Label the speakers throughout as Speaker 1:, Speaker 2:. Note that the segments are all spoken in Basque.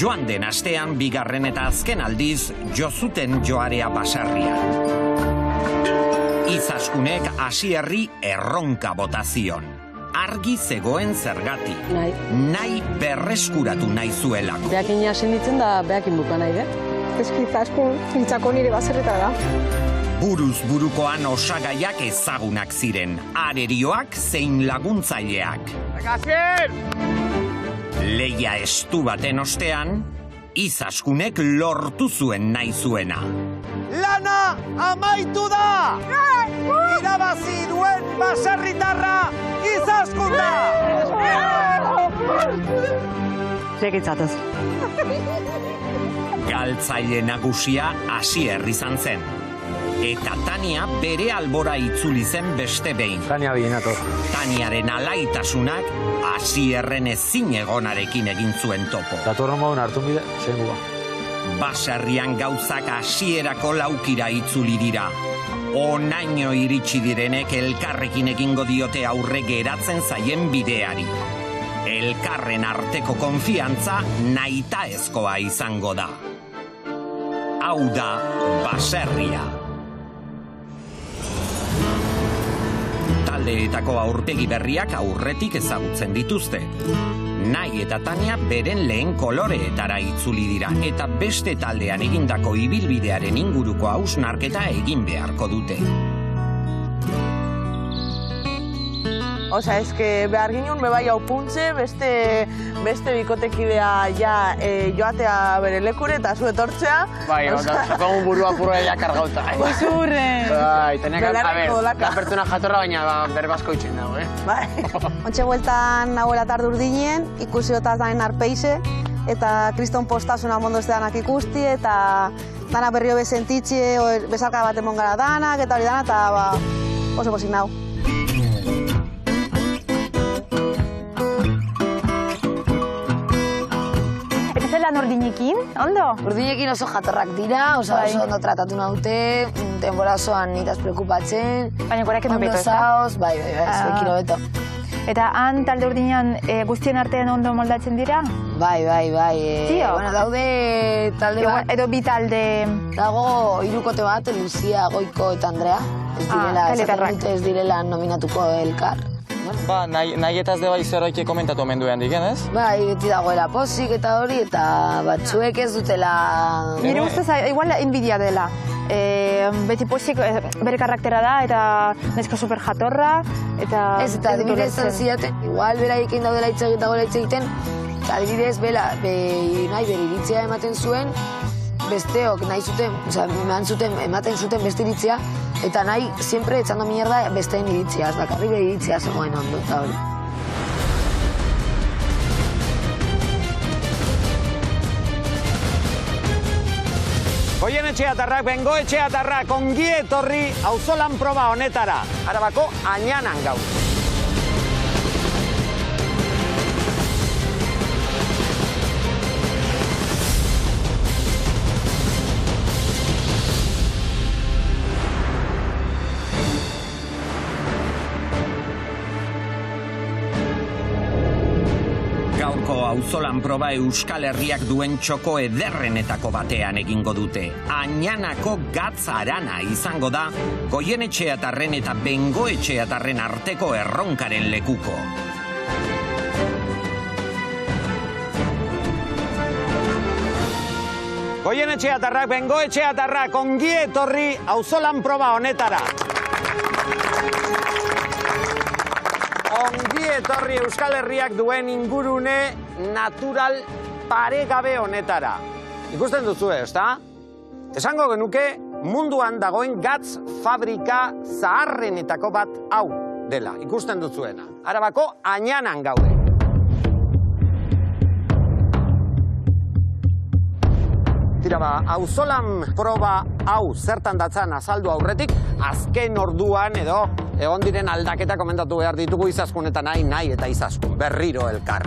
Speaker 1: Joan den astean bigarren eta azken aldiz jo zuten Joarea baserrian. Izaskunek Asierri erronka botazion. Argi zegoen zergatik. Nahi berreskuratu nahi zuelako.
Speaker 2: Beakin jasen ditzen da beakin buka nahi,
Speaker 3: Eski Izaskun nintzako nire baserretara da.
Speaker 1: Buruz burukoan osagaiak ezagunak ziren, arerioak zein laguntzaileak. Leia estu baten ostean, Izaskunek lortu zuen nahi zuena.
Speaker 4: Lana amaitu da! Irabazi duen baserritarra Izaskun da!
Speaker 2: Segitzatuz.
Speaker 1: Galtzaile nagusia Asier izan zen. Eta Tania bere albora itzuli zen beste behin.
Speaker 5: Tania bienato.
Speaker 1: Taniaren alaitasunak Asierren ezin egonarekin egin zuen topo.
Speaker 5: Datorren modun hartu bide, zein guba.
Speaker 1: Baserrian gauzak hasierako laukira itzuli dira. Onaino iritsi direnek elkarrekin egingo diote aurre geratzen zaien bideari. Elkarren arteko konfiantza nahitaezkoa izango da. Hau da baserria. Taldeetako aurpegi berriak aurretik ezagutzen dituzte. Nai eta Tania beren lehen koloreetara itzuli dira eta beste taldean egindako ibilbidearen inguruko hausnarketa egin beharko dute.
Speaker 2: Osa, behar ginen bebai hau puntze, beste bikotekidea joatea bere lekure eta zu etortzea.
Speaker 6: Bai, zapagun burua purra ella kargauta.
Speaker 2: Buzurren!
Speaker 6: Bai, tenek, la pertsona jatorra baina berbasko itxen dago,
Speaker 2: Bai.
Speaker 7: Ontxe bueltan nahuela tardur dinien, ikusi otaz daen arpeixe, eta kriston postasuna mondo ez danak ikusti, eta dana berrio bezentitxe, bezarka bat emon gara danak, eta hori dana, eta oso posik nahu.
Speaker 3: Lan urdinekin, ondo?
Speaker 8: Urdinekin oso jatorrak dira, oso ondo tratatu naute, denbora osoan nitaz preokupatzen.
Speaker 3: Baina gorak edo beto, ez da?
Speaker 8: Bai, zuekin hobeto.
Speaker 3: Eta han talde urdinean guztien artean ondo moldatzen dira?
Speaker 8: Bai.
Speaker 3: Tio?
Speaker 8: Bueno, daude talde bat.
Speaker 3: Edo bi talde...
Speaker 8: Dago hirukote bat, Lucia, Goiko eta Andrea. Ez direla nominatuko elkar.
Speaker 6: Ba, nahi eta ez de bai zeroike komentatu omen duen diken, ez?
Speaker 8: Bai, beti dagoela posik eta hori, eta batzuek ez dutela...
Speaker 3: Nire ustez, igual inbidia dela. Beti posik bere karaktera da, eta neska super jatorra, eta...
Speaker 8: Ez, eta adibidez zidaten, igual beraiekin daudela dagoela hitz egiten, eta adibidez nahi bere iritzia ematen zuen, besteok nahi zuten, ematen zuten beste iritzia, eta nahi, siempre etxando mierda besteen iritzia, ez bakarri bere iritzia zegoen ondo, eta hori.
Speaker 4: Goienetxeatarrak, bengoetxeatarrak, ongi etorri auzolan proba honetara. Arabako Añanan gaude.
Speaker 1: Auzolan proba Euskal Herriak duen txoko ederrenetako batean egingo dute. Añanako gatz arana izango da, Goienetxeatarren eta Bengoetxeatarren arteko erronkaren lekuko.
Speaker 4: Goienetxeatarrak, Bengoetxeatarrak, ongi etorri auzolan proba honetara. Ongi etorri Euskal Herriak duen ingurune natural paregabe honetara. Ikusten duzue, ezta? Esango genuke munduan dagoen gatz fabrika zaharrenetako bat hau dela. Ikusten duzuena. Arabako Añanan gaude. Tira ba, auzolan proba hau zertan datzan azaldu aurretik, azken orduan edo egon diren aldaketa komentatu behar ditugu Izaskun eta nahi eta Izaskun. Berriro elkar.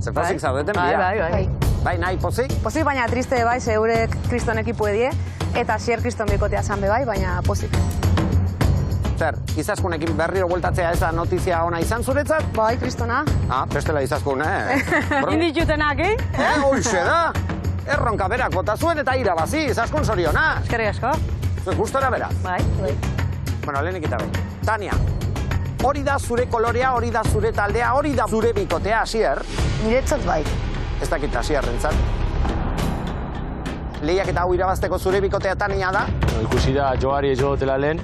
Speaker 4: Zer pozik zaudeten?
Speaker 2: Bai.
Speaker 4: Bai, nahi pozik?
Speaker 7: Pozik, baina triste bai, zeurek kriston ekipu edie, eta Asier kriston bikotea zan bai, baina pozik.
Speaker 4: Zer, Izaskunekin berriro bueltatzea ez da notizia ona izan zuretzat?
Speaker 7: Bai, kristona.
Speaker 4: Bestela Izaskun,
Speaker 2: Inditxutenak,
Speaker 4: Hoxe da! Erronka berak bota zuen eta irabazi, Izaskun zoriona.
Speaker 2: Eskerrik asko.
Speaker 4: Zuen gustora beraz.
Speaker 2: Bai.
Speaker 4: Bueno, lehenik eta behin. Tania, hori da zure kolorea, hori da zure taldea, hori da zure bikotea, Asier.
Speaker 8: Niretzat bai.
Speaker 4: Ez dakit Asierrentzat. Lehiak eta hau irabazteko zure bikotea Tania da.
Speaker 5: Ikusi da joari ez jogotela lehen,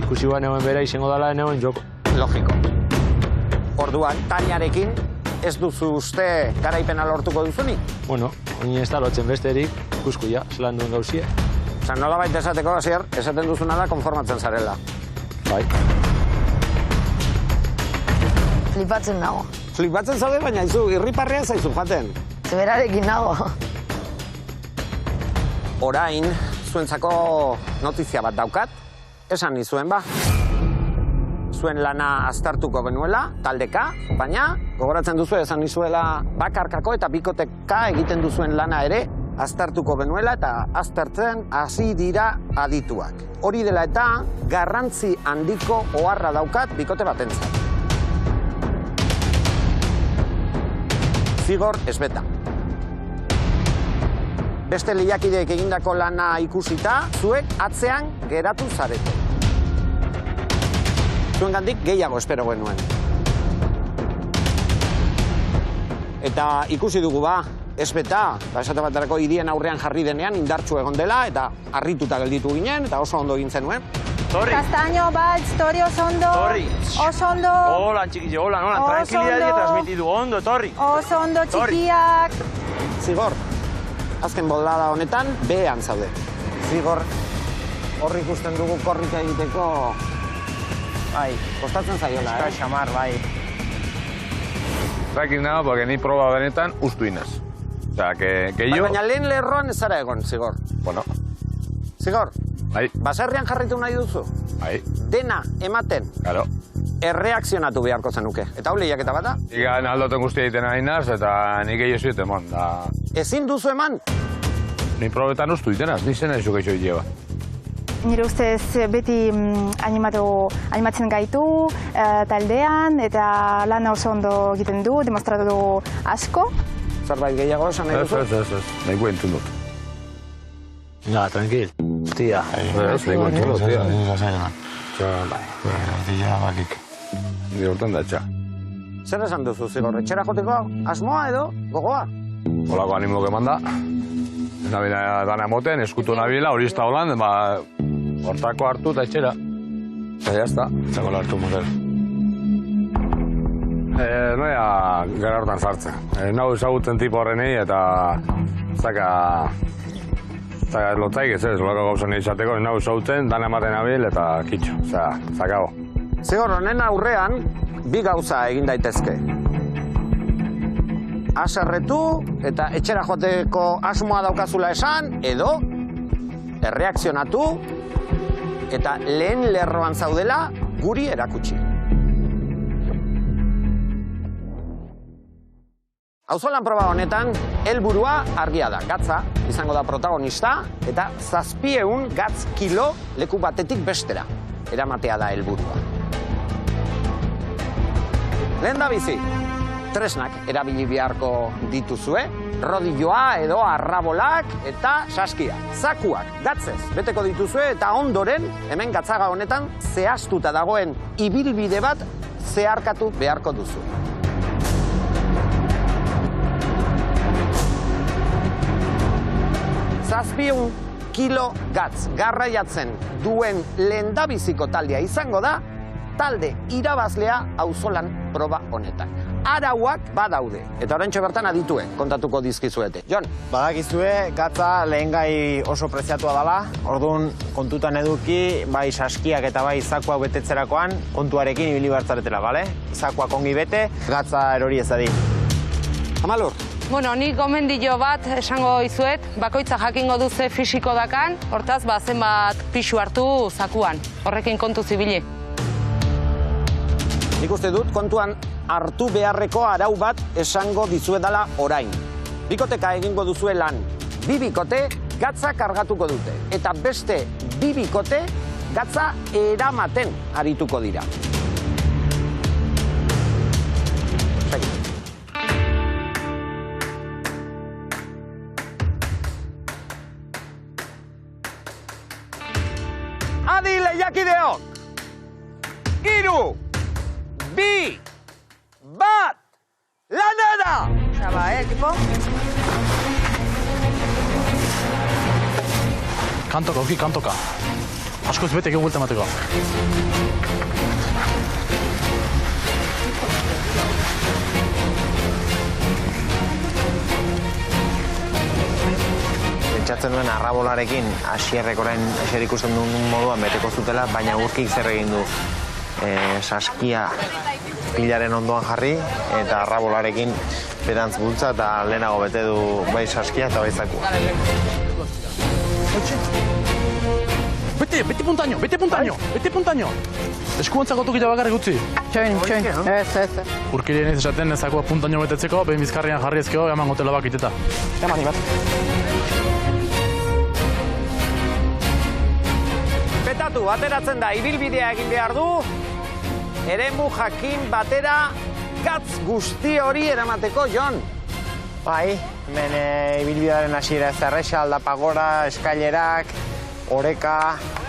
Speaker 5: ikusi guan egon bera izango dela egon joko.
Speaker 4: Logiko. Orduan, Taniarekin ez duzu uste garaipena lortuko duzunik?
Speaker 5: Bueno, oin ez da lotzen besterik, ikusku ja, zelan duen gauzie.
Speaker 4: Osa, nolabait esateko, Asier, esaten duzuna da konformatzen zarela.
Speaker 5: Bai.
Speaker 8: Flipatzen nago.
Speaker 4: Flipatzen zaude, baina izu, irriparrea zaizu jaten.
Speaker 8: Zeberarekin nago.
Speaker 4: Orain, zuentzako notizia bat daukat, esan nizuen ba. Zuen lana aztertuko genuela, taldeka, baina gogoratzen duzu esan nizuela bakarkako eta bikoteka egiten duzuen lana ere aztertuko genuela eta aztertzen hasi dira adituak. Hori dela eta garrantzi handiko oharra daukat bikote batentzat. Zigor Esbeta. Beste lehiakideek egindako lana ikusita, zuek atzean geratu zarete. Zuengandik gehiago espero genuen. Eta ikusi dugu ba, Esbeta, esate baterako hirien aurrean jarri denean indartsu egon dela, eta harrituta gelditu ginen, eta oso ondo egin zenuen.
Speaker 3: Torri. Castaño, Baltz, Torri, oso ondo.
Speaker 5: Torri.
Speaker 3: Oso ondo.
Speaker 5: Hola, txikitxe, hola, tranquilidad transmitidu, ondo, Torri.
Speaker 3: Oso ondo txikiak.
Speaker 4: Zigor, azken boldada honetan, behean zaude. Zigor, horri ikusten dugu korrika egiteko, bai, kostatzen zaiola,
Speaker 6: Xamar, bai.
Speaker 9: Zakit nago, porque ni proba benetan ustu inaz. O sea, que yo...
Speaker 4: Baina lehen lerroan ez zara egon, Zigor.
Speaker 9: Bueno.
Speaker 4: Zigor,
Speaker 9: Bai.
Speaker 4: baserrian jarritu nahi duzu?
Speaker 9: Bai.
Speaker 4: Dena ematen,
Speaker 9: Claro.
Speaker 4: erreakzionatu beharko zenuke. Eta hau lehiaketa bat da?
Speaker 9: Igan aldoten guztia egiten ari naz, eta nik egin zuet eman. Da...
Speaker 4: Ezin duzu eman?
Speaker 9: Ni probetan ustu itenaz, ni zen ez zuke lleva.
Speaker 3: Nire ustez beti animatzen gaitu taldean eta lan oso ondo egiten du, demostratu du asko.
Speaker 4: Zerbait gehiago esan nahi duzu?
Speaker 9: Ez. Nahiko entzun dut.
Speaker 5: Nga, tranquil. Hostia.
Speaker 9: Nahiko entzun dut, tia.
Speaker 5: Tia, bakik.
Speaker 9: Ni hortan da, txa.
Speaker 4: Zer esan duzu, Zigor? Etxera joteko asmoa edo gogoa?
Speaker 9: Holako animo eman da. Nabila dana moten, eskutu nabila, hori ez da holan, hortako hartu eta etxera. Eta jazta.
Speaker 5: Zako hartu motel.
Speaker 9: Noia gara hortan sartzen. Nau ezagutzen tipo horrenei eta zaka lotzaik ez, olako gauzan izateko, nau ezagutzen, dana ematen abil eta kitxo, zakago.
Speaker 4: Zigor, honen aurrean, bi gauza egin daitezke. Haserretu eta etxera joteko asmoa daukazula esan, edo erreakzionatu eta lehen lerroan zaudela guri erakutsi. Auzolan proba honetan, helburua argia da. Gatza izango da protagonista eta 700 gatz kilo leku batetik bestera eramatea da helburua. Lehen da bizi, tresnak erabili beharko dituzue, rodilloa edo arrabolak eta saskia. Zakuak gatzez beteko dituzue eta ondoren, hemen gatzaga honetan, zehaztuta dagoen ibilbide bat zeharkatu beharko duzu. 700 kilo gatz garraiatzen duen lehendabiziko taldea izango da, talde irabazlea auzolan proba honetan. Arauak badaude, eta oraintxe bertan adituek kontatuko dizkizuete. Jon?
Speaker 6: Badakizue, gatza lehengai oso preziatua dela, orduan kontutan eduki, bai saskiak eta bai zakuak betetzerakoan, kontuarekin ibili bartzaretela, bale? Zakuak ongi bete, gatza erori ezadi.
Speaker 4: Amalur?
Speaker 10: Bueno, nik gomendio bat esango izuet, bakoitza jakingo du ze fisiko dakan, hortaz, zenbat pixu hartu zakuan. Horrekin kontu zibili.
Speaker 4: Nik uste dut, kontuan hartu beharreko arau bat esango dizuedala orain. Bikoteka egingo duzue lan. Bi bikote gatza kargatuko dute. Eta beste bi bikote gatza eramaten arituko dira. Adi lehiakideok! 3, 2, 1, lanera!
Speaker 2: Osea, ekipo?
Speaker 5: Kantoka, auki, kantoka. Asko ez betek eguelta emateko.
Speaker 6: Pentsatzen duen arrabolarekin Asierrek orain eser ikusten duen moduan beteko zutela, baina Urkik zer egin du saskia pilaren ondoan jarri eta arrabolarekin berantz bultza eta lehenago bete du bai saskia eta bai zakua.
Speaker 5: Bete puntaino! Eskuantzako tokita bakarrik utzi.
Speaker 10: Txoin, ez.
Speaker 5: Urkirien ez esaten ezakua puntaino betetzeko, behin bizkarrian jarri ezkeo, eman gotela bakiteta.
Speaker 6: Eman bat.
Speaker 4: Betatu, ateratzen da, ibilbidea egin behar du, eremu jakin batera gatz guzti hori eramateko, Jon.
Speaker 6: Bai, hemen ibilbidearen hasiera ez erresa, aldapagora, eskailerak, oreka,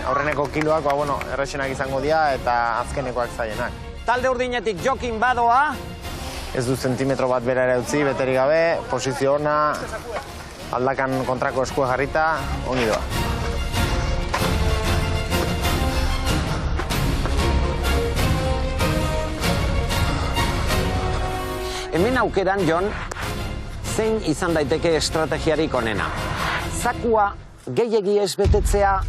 Speaker 6: aurreneko kiloak, erresenak izango dira eta azkenekoak zailenak.
Speaker 4: Talde urdinetik Jokin badoa.
Speaker 6: Ez du zentimetro bat bera ere utzi, beterik gabe, posizio ona, aldakan kontrako eskua jarrita, ongi doa.
Speaker 4: Hemen aukeran, Jon, zein izan daiteke estrategiarik onena. Zakua gehiegi ez betetzea,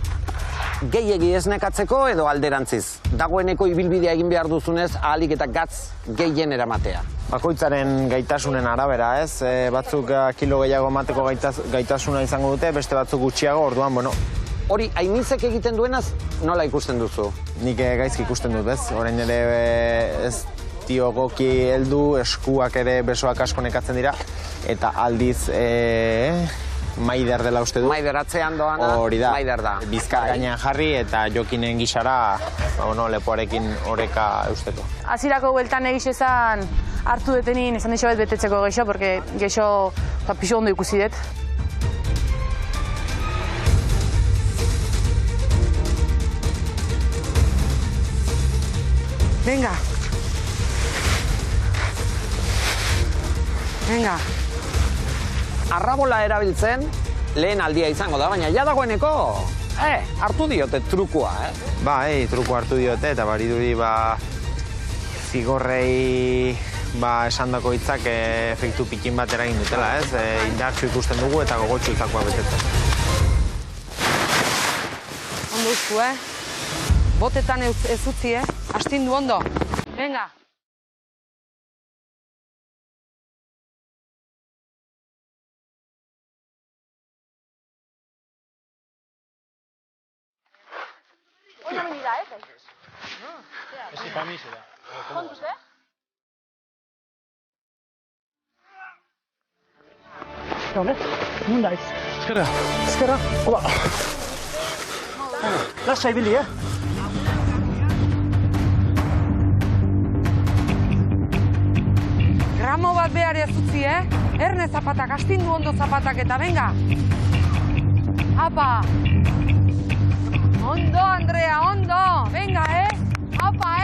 Speaker 4: gehiegi ez nekatzeko edo alderantziz. Dagoeneko ibilbidea egin behar duzunez, ahalik eta gatz gehien eramatea.
Speaker 6: Bakoitzaren gaitasunen arabera, ez? Batzuk kilo gehiago emateko gaitasuna izango dute, beste batzuk gutxiago, orduan,
Speaker 4: Hori, Ainizek egiten duenaz, nola ikusten duzu?
Speaker 6: Nik gaizki ikusten dut, bez? Orain ere ez dio goki heldu, eskuak ere besoak asko nekatzen dira, eta aldiz Maider dela uste du.
Speaker 4: Maider atzean doana,
Speaker 6: hori da.
Speaker 4: Maider da.
Speaker 6: Bizkar gainean jarri eta Jokinen gisara lepoarekin oreka eusteko.
Speaker 10: Hasierako bueltan egiz ezan hartu detenin, esan dixo bet betetzeko geixo, porque geixo pixo ondo ikusi dut. Venga.
Speaker 4: Arrabola erabiltzen, lehen aldia izango da, baina ja dagoeneko, hartu diote trukua,
Speaker 6: Bai, trukua hartu diote, eta bariduri, zigorrei esandako hitzak efektu pikin bat eragin dutela, ez? Indartsu ikusten dugu eta gogotsu izakua betetzen.
Speaker 10: Ondo uztu, Botetan ez utzi, Astindu ondo. Venga.
Speaker 3: Hoy no venida,
Speaker 5: Ese para mí será.
Speaker 3: ¿Cuántos,
Speaker 5: Nundaiz. Eskerra. Oba. Lasa ibili,
Speaker 10: Gramo bat behar ez utzi, Erne zapatak, astindu ondo zapatak eta, venga. Apa. Ondo, Andrea, ondo. Venga, Apa,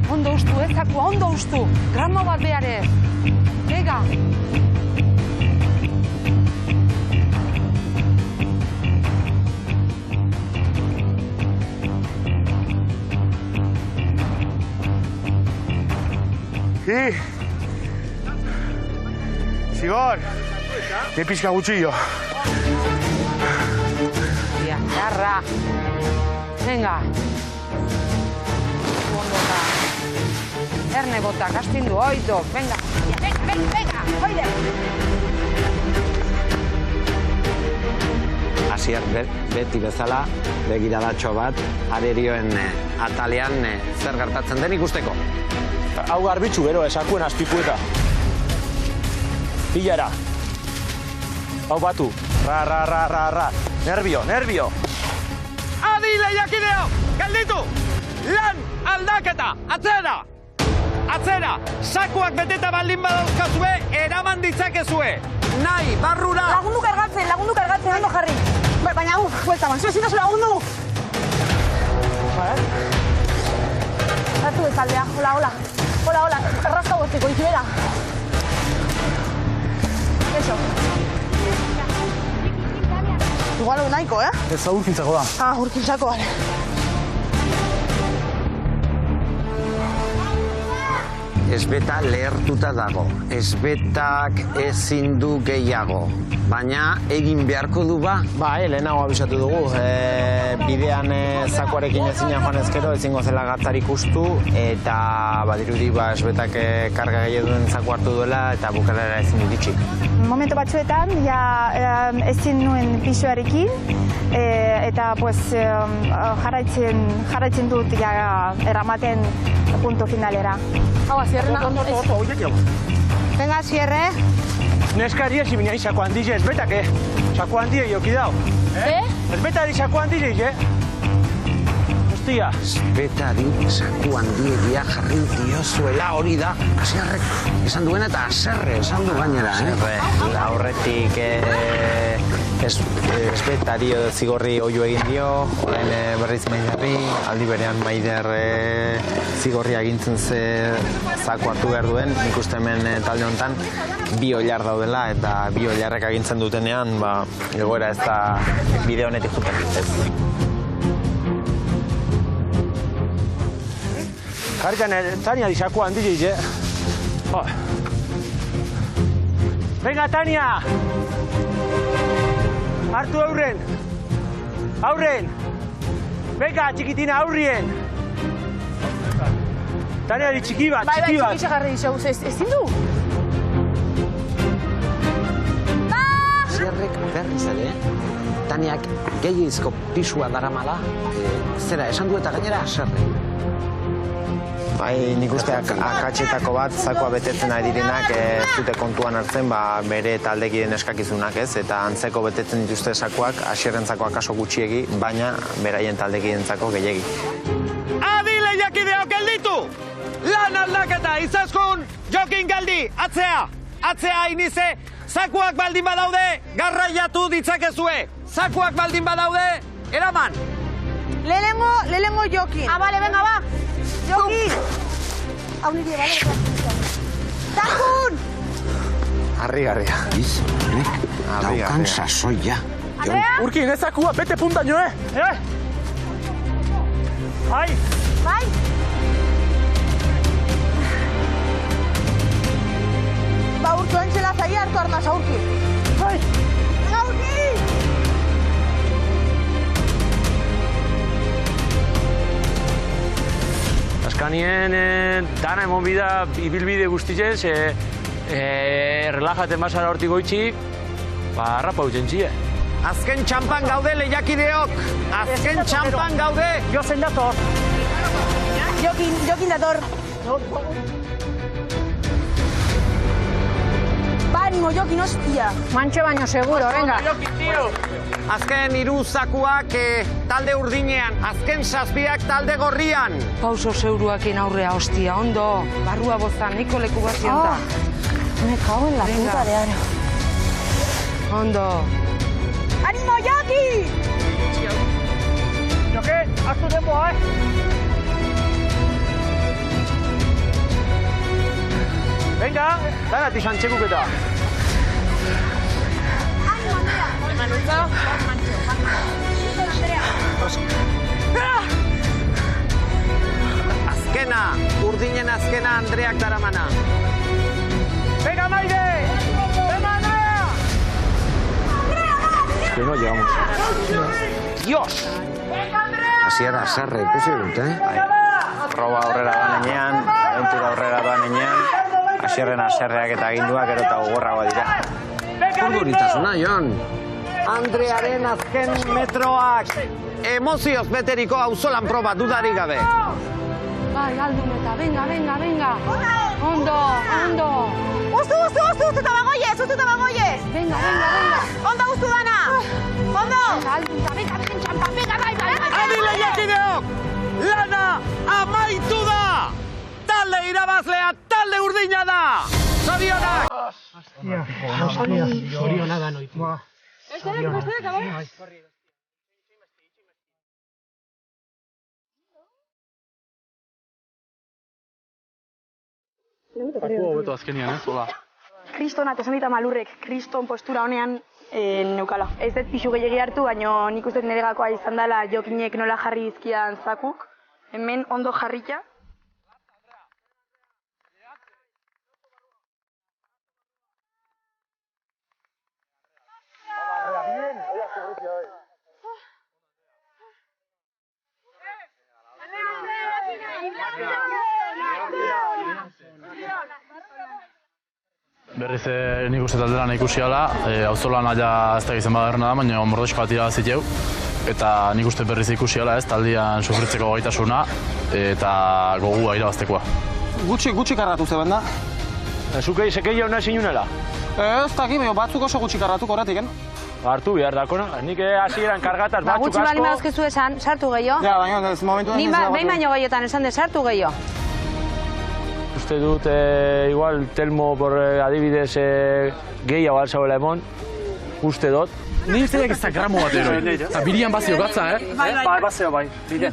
Speaker 10: Ondo ustu, zakua, ondo ustu. Gramo bat behar ez. Venga.
Speaker 5: Zigor, que pizka gutxillo.
Speaker 10: Garra. Venga. Erne botak, astindu, oito. Venga. Venga, oide.
Speaker 4: Asier beti bezala, begiradatxo bat, arerioen atalean zer gertatzen den ikusteko.
Speaker 5: Hau garbitzu gero, esakuen azpikueta. Pilara. Hau batu. Ra.
Speaker 4: Nervio. Adi lehiakideo, gelditu! Lan aldaketa, atzera! Sakuak beteta baldin badauzkazue, eraman ditzakezue. Nahi, barrura!
Speaker 7: Lagundu kargatzen, ondo jarri. Baina, buelta man, zuen zintazu lagundu! Zatu ez aldea, hola, errazka goztiko, ikibera. Eso. Igual nahiko,
Speaker 5: Ez urkintzako da.
Speaker 7: Urkintzako, bale.
Speaker 1: Ezbeta lehertuta dago. Ezbetak ezin du gehiago. Baina egin beharko du ba?
Speaker 6: Lehenago abisatu dugu. Bidean zakuarekin ezinean joan ezkero, ezingo zela gatzari ikustu, eta badirudi ezbetak karga gehiago duen zaku hartu duela, eta bukarera ezin ditutxik.
Speaker 3: Momentu batzuetan, ezin nuen pisuarekin, eta jarraitzen dut eramaten punto finalera.
Speaker 7: Hau, azierrena. Venga, cierre.
Speaker 5: Neskaria zibina izako handize ezbetak, Sako handia joki dau. Ezbetari sako handize, Hostia.
Speaker 1: Ezbetari saku handiegia jarri diozuela hori da. Asiarrek esan duena eta aserre esan du gainera,
Speaker 6: Aurretik ezbetari zigorri oio egin dio, orain berriz Maiderri, aldi berean Maider zigorri agintzen ze zaku hartu behar duen, nik uste hemen talde honetan bi oilar daudela, eta bi oilarrek agintzen dutenean, egoera ez da bide honetik juten.
Speaker 5: Karrikan Tania di sako handize, Venga, Tania! Hartu aurren! Venga, txikitina, aurrien! Tania di txiki bat,
Speaker 7: Bai, txiki jarri dizauz, ezin du?
Speaker 1: Asiarrek berriz ere, Taniak gehiizko pisua daramala, zera, esan du eta gainera aserre.
Speaker 6: Nik uste akatxetako bat, zakua betetzen ari direnak zute kontuan hartzen, bere taldekiden eskakizunak ez, eta antzeko betetzen dituzte zakuak, asierrentzakoak kaso gutxiegi, baina beraien taldekidentzako gehiegi.
Speaker 4: Adi lehiakideok gelditu! Lan aldaketa, izaskun, jokin geldi, atzea inize, zakuak baldin badaude, garraiatu ditzakezue, zakuak baldin badaude, eraman!
Speaker 7: Lehenengo jokin. Bale, venga, ba! Joki! Hau nire, bale? Zakun!
Speaker 6: Harrigarria.
Speaker 1: Nik daukan sasoia.
Speaker 5: Urkin, ez zakua, bete punta nioe! Bai!
Speaker 7: Bai! Urki, oentzela zaia hartu arnaz, Urki.
Speaker 5: Bai!
Speaker 7: Venga, Urki!
Speaker 5: Azkanien dana emon bida ibilbide guztizez, relajaten basara hortik goitxik, harrapa duten txie.
Speaker 4: Azken txampan gaude lehiakideok! Azken txampan gaude!
Speaker 5: Jozen dator!
Speaker 7: Jokin dator. Animo, Jokin, hostia.
Speaker 10: Mantxo baino seguro, venga.
Speaker 4: Azken 3 zakuak talde urdinean, azken 7 talde gorrian.
Speaker 10: Pauso zeuruakin aurrea, hostia, ondo. Barrua bozan, niko leku bat zionta.
Speaker 7: Me cago en la puta de ara.
Speaker 10: Ondo.
Speaker 7: Animo, Joki!
Speaker 5: Joke, hartu denboa, Venga, danatik santxekuketa.
Speaker 4: Azkena, urdinen azkena Andreak daramana.
Speaker 5: Venga, Maide! Venga, Andrea!
Speaker 6: Es que no llegamos.
Speaker 4: Dios!
Speaker 1: Hasiera sarre ikusi dut,
Speaker 6: Proba aurrera banean, aventura aurrera banean, hasierren haserreak eta aginduak ero eta gogorragoa dira.
Speaker 1: Urduritasuna, Jon.
Speaker 4: Andrearen azken metroak emozioz beteriko auzolan proba dudarik gabe.
Speaker 10: Bai, aldun eta, venga. Ondo, ondo.
Speaker 2: Ustu eta bagoiez.
Speaker 10: Venga.
Speaker 2: Ondo guztu dana. Ondo.
Speaker 4: Adi lehiakideok! Lana amaitu da! Talde irabazlea, talde urdina da! Zorionak!
Speaker 5: Zorionak da noitu.
Speaker 9: Beto azkenian, zola.
Speaker 3: Kristonat esan dita malurrek, kriston postura honean neukala. Ez dut pixu gehiagi hartu, baina nik uste nire gakoa izan dela jokinek nola jarri dizkidan zakuk. Hemen ondo jarrita.
Speaker 11: Berriz nik uste talderan ikusi ala, auzolan ja ez da gizien baderna da, baina mordoxka bat irabazi jau. Eta nik uste berriz ikusi ala, taldean sufritzeko gaitasuna eta gogua irabaztekoa.
Speaker 5: Gutxi karratu zeben da. Zuke izekei hona zinunela? Ez dakit, batzuk oso gutxi karratuko horretik, Hartu behar dakona, nik hasieran kargataz batzuk asko...
Speaker 10: Gutxi bali madazkizu esan, sartu gehiago.
Speaker 5: Ja, baina ez momentu...
Speaker 10: Ni behin baino gehiotan esan de sartu gehiago.
Speaker 5: Uste dut, igual, Telmo, adibidez, gehiago alzauela emon, uste dut.
Speaker 11: Ni uste dut ez gramo bat eroi, eta birian bazio gatza,
Speaker 5: Bai, bazio, bai, bide.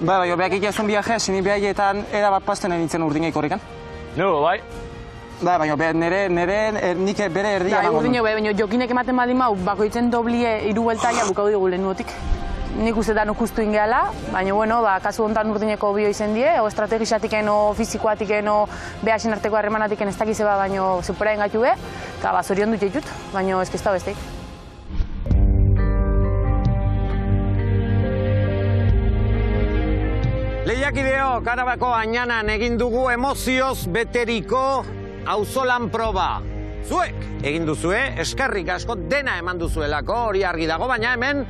Speaker 5: Bai, beak ikazun viaje, sini bihaietan erabat pasten nintzen urdineik horrekan.
Speaker 11: No, bai.
Speaker 5: Bai, baina nik bere erdia nago.
Speaker 10: Urdine, baina jokinek ematen badi mau, bakoitzen doblie hiru bueltaia bukau dugu lehenuotik. Nik uste da nukustu ingeala, baina, bueno, kasu honetan urdineko bio izen die, o estrategizatik eno, fizikoatik eno, behasin arteko harremanatik ez dakize ba, baina zupera engatu be, eta zorion dut jetut, baina ez da besteik.
Speaker 4: Lehiakideok, Arabako Añanan egin dugu emozioz beteriko auzolan proba. Zuek egin duzue, eskerrik asko dena eman duzuelako, hori argi dago, baina hemen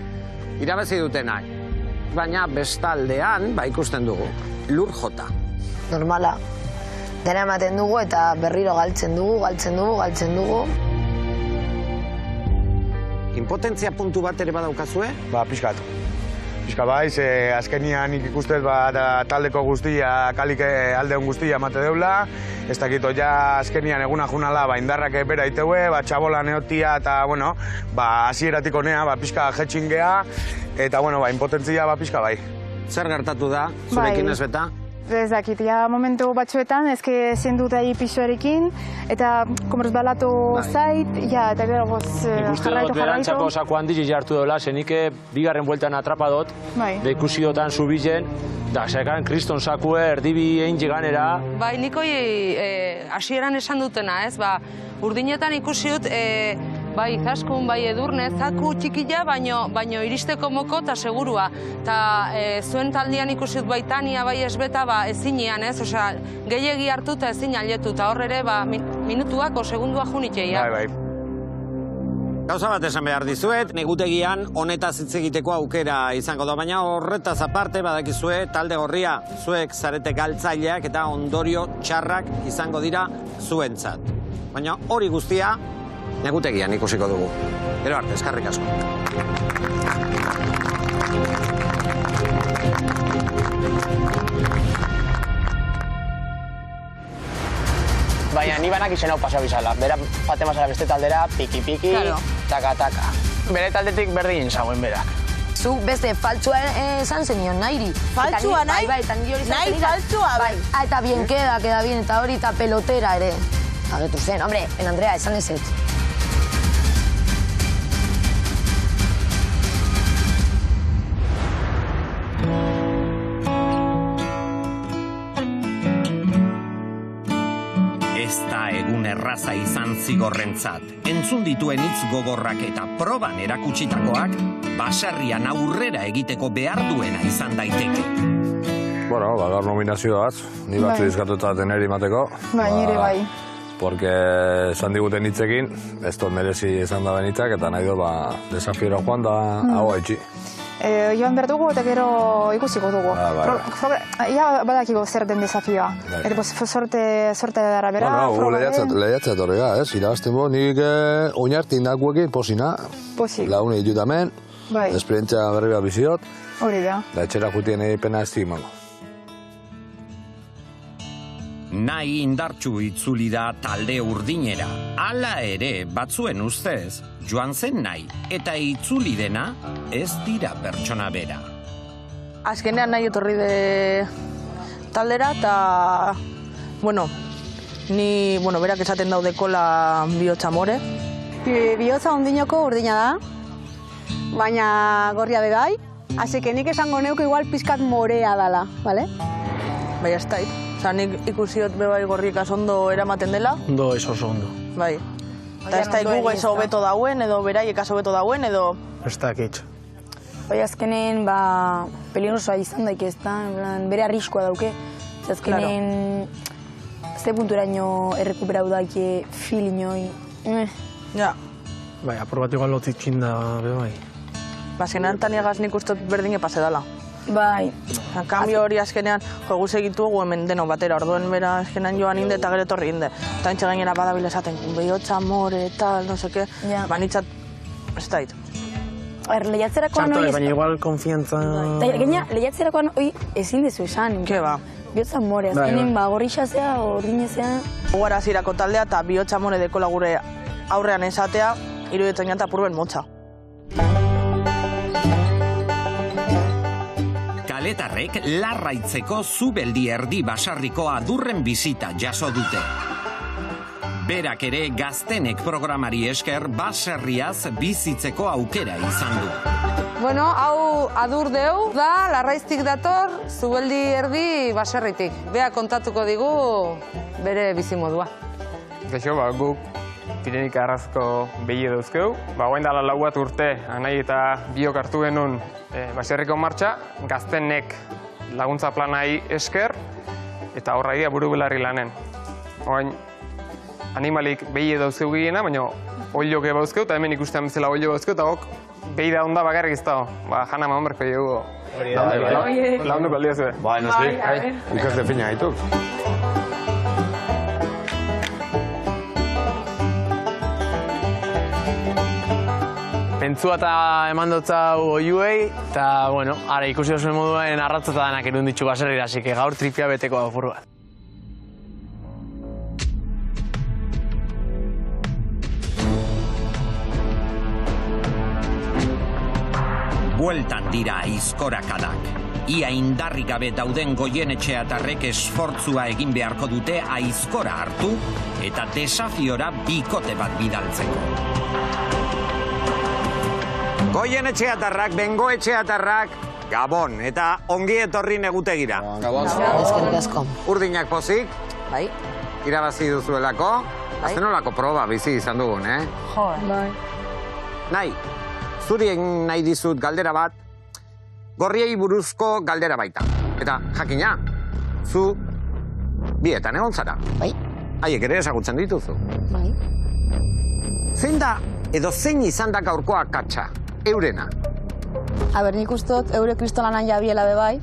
Speaker 4: irabazi dutenak. Baina bestaldean, ikusten dugu, lur jota.
Speaker 8: Normala. Dena ematen dugu eta berriro galtzen dugu.
Speaker 4: Impotentzia puntu bat ere badaukazue?
Speaker 12: Ba, pixkat. Pixka baiz, azkenian nik ikustez taldeko guztia, kalik aldeon guztia emate deula. Ez dakit, ja azkenian eguna junala, indarrak bera iteue, txabola neotia eta, bueno, hasieratik honea, pixka jetxingea, eta, bueno, impotentzia, pixka bai.
Speaker 4: Zer gertatu da, zurekin ez beta?
Speaker 3: Ez dakit, momentu batzuetan, ezke ezin dut ahi pisuarekin, eta komeruz balatu zait, eta gero goz
Speaker 5: jarraitu. Berantzako sako handizi jartu dola, zenike bigarren bueltan atrapadot, da ikusi dotan zubizen, da sekan kriston sakue erdibi egin jiganera.
Speaker 10: Bai, nikoi hasieran esan dutena, ez, urdinetan ikusi dut, bai Izaskun, bai Edurne, zaku txikila, baino iristeko moko eta segurua. Eta zuen taldean ikusi dut bai Tania, bai Esbeta, ezinean, ez? Osea, gehiegi hartu eta ezin alietu, eta hor ere, minutuak o segundua junitzeia.
Speaker 12: Bai.
Speaker 4: Gauza bat esan behar dizuet, negutegian honetaz hitz egiteko aukera izango da, baina horretaz aparte badakizue talde gorria, zuek zarete galtzaileak eta ondorio txarrak izango dira zuentzat. Baina hori guztia, negutegian ikusiko dugu. Gero arte, eskerrik asko.
Speaker 6: Baina ni banak izen hau pasa bizala. Bera pate mazala beste taldera, piki-piki, taka-taka. Bere taldetik berdin zagoen berak.
Speaker 8: Zu beste faltsua esan zenion, nahiri.
Speaker 2: Faltsua, nahi?
Speaker 8: Bai, eta niri hori esan
Speaker 2: Nahi faltsua, bai.
Speaker 8: Eta bien, queda bien, eta hori eta pelotera ere. Agetu zen, hombre, Andrea, esan ez.
Speaker 1: Ez da egun erraza izan zigorrentzat. Entzun dituen hitz gogorrak eta proban erakutsitakoak, baserrian aurrera egiteko behar duena izan daiteke.
Speaker 9: Bueno, gaur nominazioa bat, ni batzu izkatuta teneri mateko.
Speaker 3: Bai, nire bai.
Speaker 9: Porque esan diguten hitzekin, ez dut merezi izan da benitzak, eta nahi dut desafiero joan da hau haitxi.
Speaker 13: joan behar dugu eta gero ikusiko dugu. Ja badakiko zer den desafioa. Eta sorte dara bera.
Speaker 9: Lehiatzea torrega, irabazten bo, nik oinartin dakuekin posina.
Speaker 13: Posik.
Speaker 9: Laune ditut hemen, esperientzia berri bat biziot.
Speaker 13: Hori da.
Speaker 9: Da etxera jutien egipena ez timango.
Speaker 1: Nahi indartsu itzuli da talde urdinera. Hala ere, batzuen ustez, joan zen nahi, eta itzuli dena ez dira pertsona bera.
Speaker 2: Azkenean nahi etorri de taldera, eta, berak esaten daudekola bihotza more.
Speaker 7: Bihotza ondinoko urdina da, baina gorria begai, aseke nik esango neuko igual pizkat morea dala, bale?
Speaker 2: Bai, ez dait. Nik ikusiot bebai gorriekaz ondo eramaten dela.
Speaker 5: Ondo, ez oso ondo.
Speaker 2: Bai. Eta ez dait gu ez hobeto dauen, edo beraiekaz hobeto dauen, edo...
Speaker 5: Ez dakit.
Speaker 8: Bai, azkenen, peligrosoa izan daik ez da, bere arriskoa dauke. Azkenen, ze punturaino errekuperau daike filinoi.
Speaker 2: Ja.
Speaker 5: Bai, apur bat igual lotzitxin da, bai.
Speaker 2: Azkenean taniagaz nik ustot berdin epase dela.
Speaker 8: Bai.
Speaker 2: Kambio hori azkenean, jogu segitu egu hemen deno batera, orduen bera azkenean joan inde eta gero etorri inde. Eta entxe gainera badabil esaten, behotza, more, tal, no seke, banitzat, ez dait.
Speaker 8: Lehiatzerakoan hori...
Speaker 5: Baina igual konfiantza...
Speaker 8: Gaina, lehiatzerakoan hori ezin dezu esan.
Speaker 2: Ke ba?
Speaker 8: Bihotza more, azkenen gorrixazea, ordinezea...
Speaker 2: Guara zirako taldea eta bihotza more dekola gure aurrean esatea, iruditzen janta purben motza.
Speaker 1: Kaletarrek larraitzeko zubeldi erdi basarriko adurren bizita jaso dute. Berak ere gaztenek programari esker baserriaz bizitzeko aukera izan du.
Speaker 10: Bueno, hau adur deu da, larraiztik dator, zubeldi erdi baserritik. Bea kontatuko digu bere bizimodua.
Speaker 14: Kaixo, guk Pirenik arrazko behi dauzkeu. Guain dala 4 urte, anai eta biok hartu genuen baserriko martxa, gaztenek laguntza planai esker, eta horra idea buru belarri lanen. Oain, animalik behi dauzkeu gehiena, baina oilok bauzkeu, eta hemen ikustean bezala oilok bauzkeu, eta hok behi da onda bakarrik iztao. Jana mamerko dugu. Launduko aldia zuen.
Speaker 12: Ba, noski. Ikas defina gaituk.
Speaker 5: Pentsua eta eman dutza oiuei, eta, ara ikusi duzuen moduen arratzata danak erun ditxu baserrira, así que gaur tripia beteko da furu bat.
Speaker 1: Bueltan dira aizkorakadak. Ia indarrik gabe dauden Goienetxeatarrek esfortzua egin beharko dute aizkora hartu eta desafiora bikote bat bidaltzeko.
Speaker 4: Goienetxeatarrak, Bengoetxeatarrak, Gabon, eta ongi etorri negutegira.
Speaker 8: Gabon. Eskerrik asko.
Speaker 4: Urdinak pozik.
Speaker 8: Bai.
Speaker 4: Irabazi duzuelako. Aztenolako proba bizi izan dugun,
Speaker 8: Jo, bai.
Speaker 4: Nahi, zuri egin nahi dizut galdera bat, gorriei buruzko galdera baita. Eta, jakina, zu bietan egon zara.
Speaker 8: Bai.
Speaker 4: Haiek ere ezagutzen dituzu.
Speaker 8: Bai.
Speaker 4: Zein da, edo zein izan da gaurkoa katxa, eurena?
Speaker 7: Nik ustot, eure kristolanan jabiela bebai,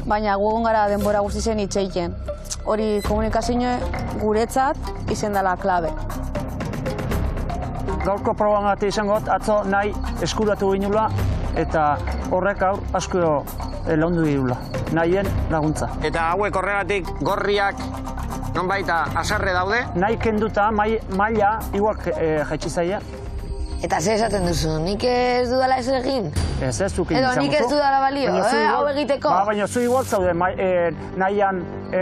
Speaker 7: baina gugun gara denbora guztien itxeiken. Hori komunikazioa guretzat izen dela klabe.
Speaker 15: Gaurko proban gati izango, atzo nahi eskuratu ginula, eta horrek aur asko laundu ginula, nahien laguntza.
Speaker 4: Eta hauek horregatik gorriak nonbaita asarre daude?
Speaker 15: Nahi kenduta, maila iguak jaitsi zaia.
Speaker 8: Eta ze esaten duzu, nik ez dudala ez egin?
Speaker 15: Ez zuk egin
Speaker 8: edo nik ez dudala balio, hau egiteko?
Speaker 15: Baina zu igual zaude nahian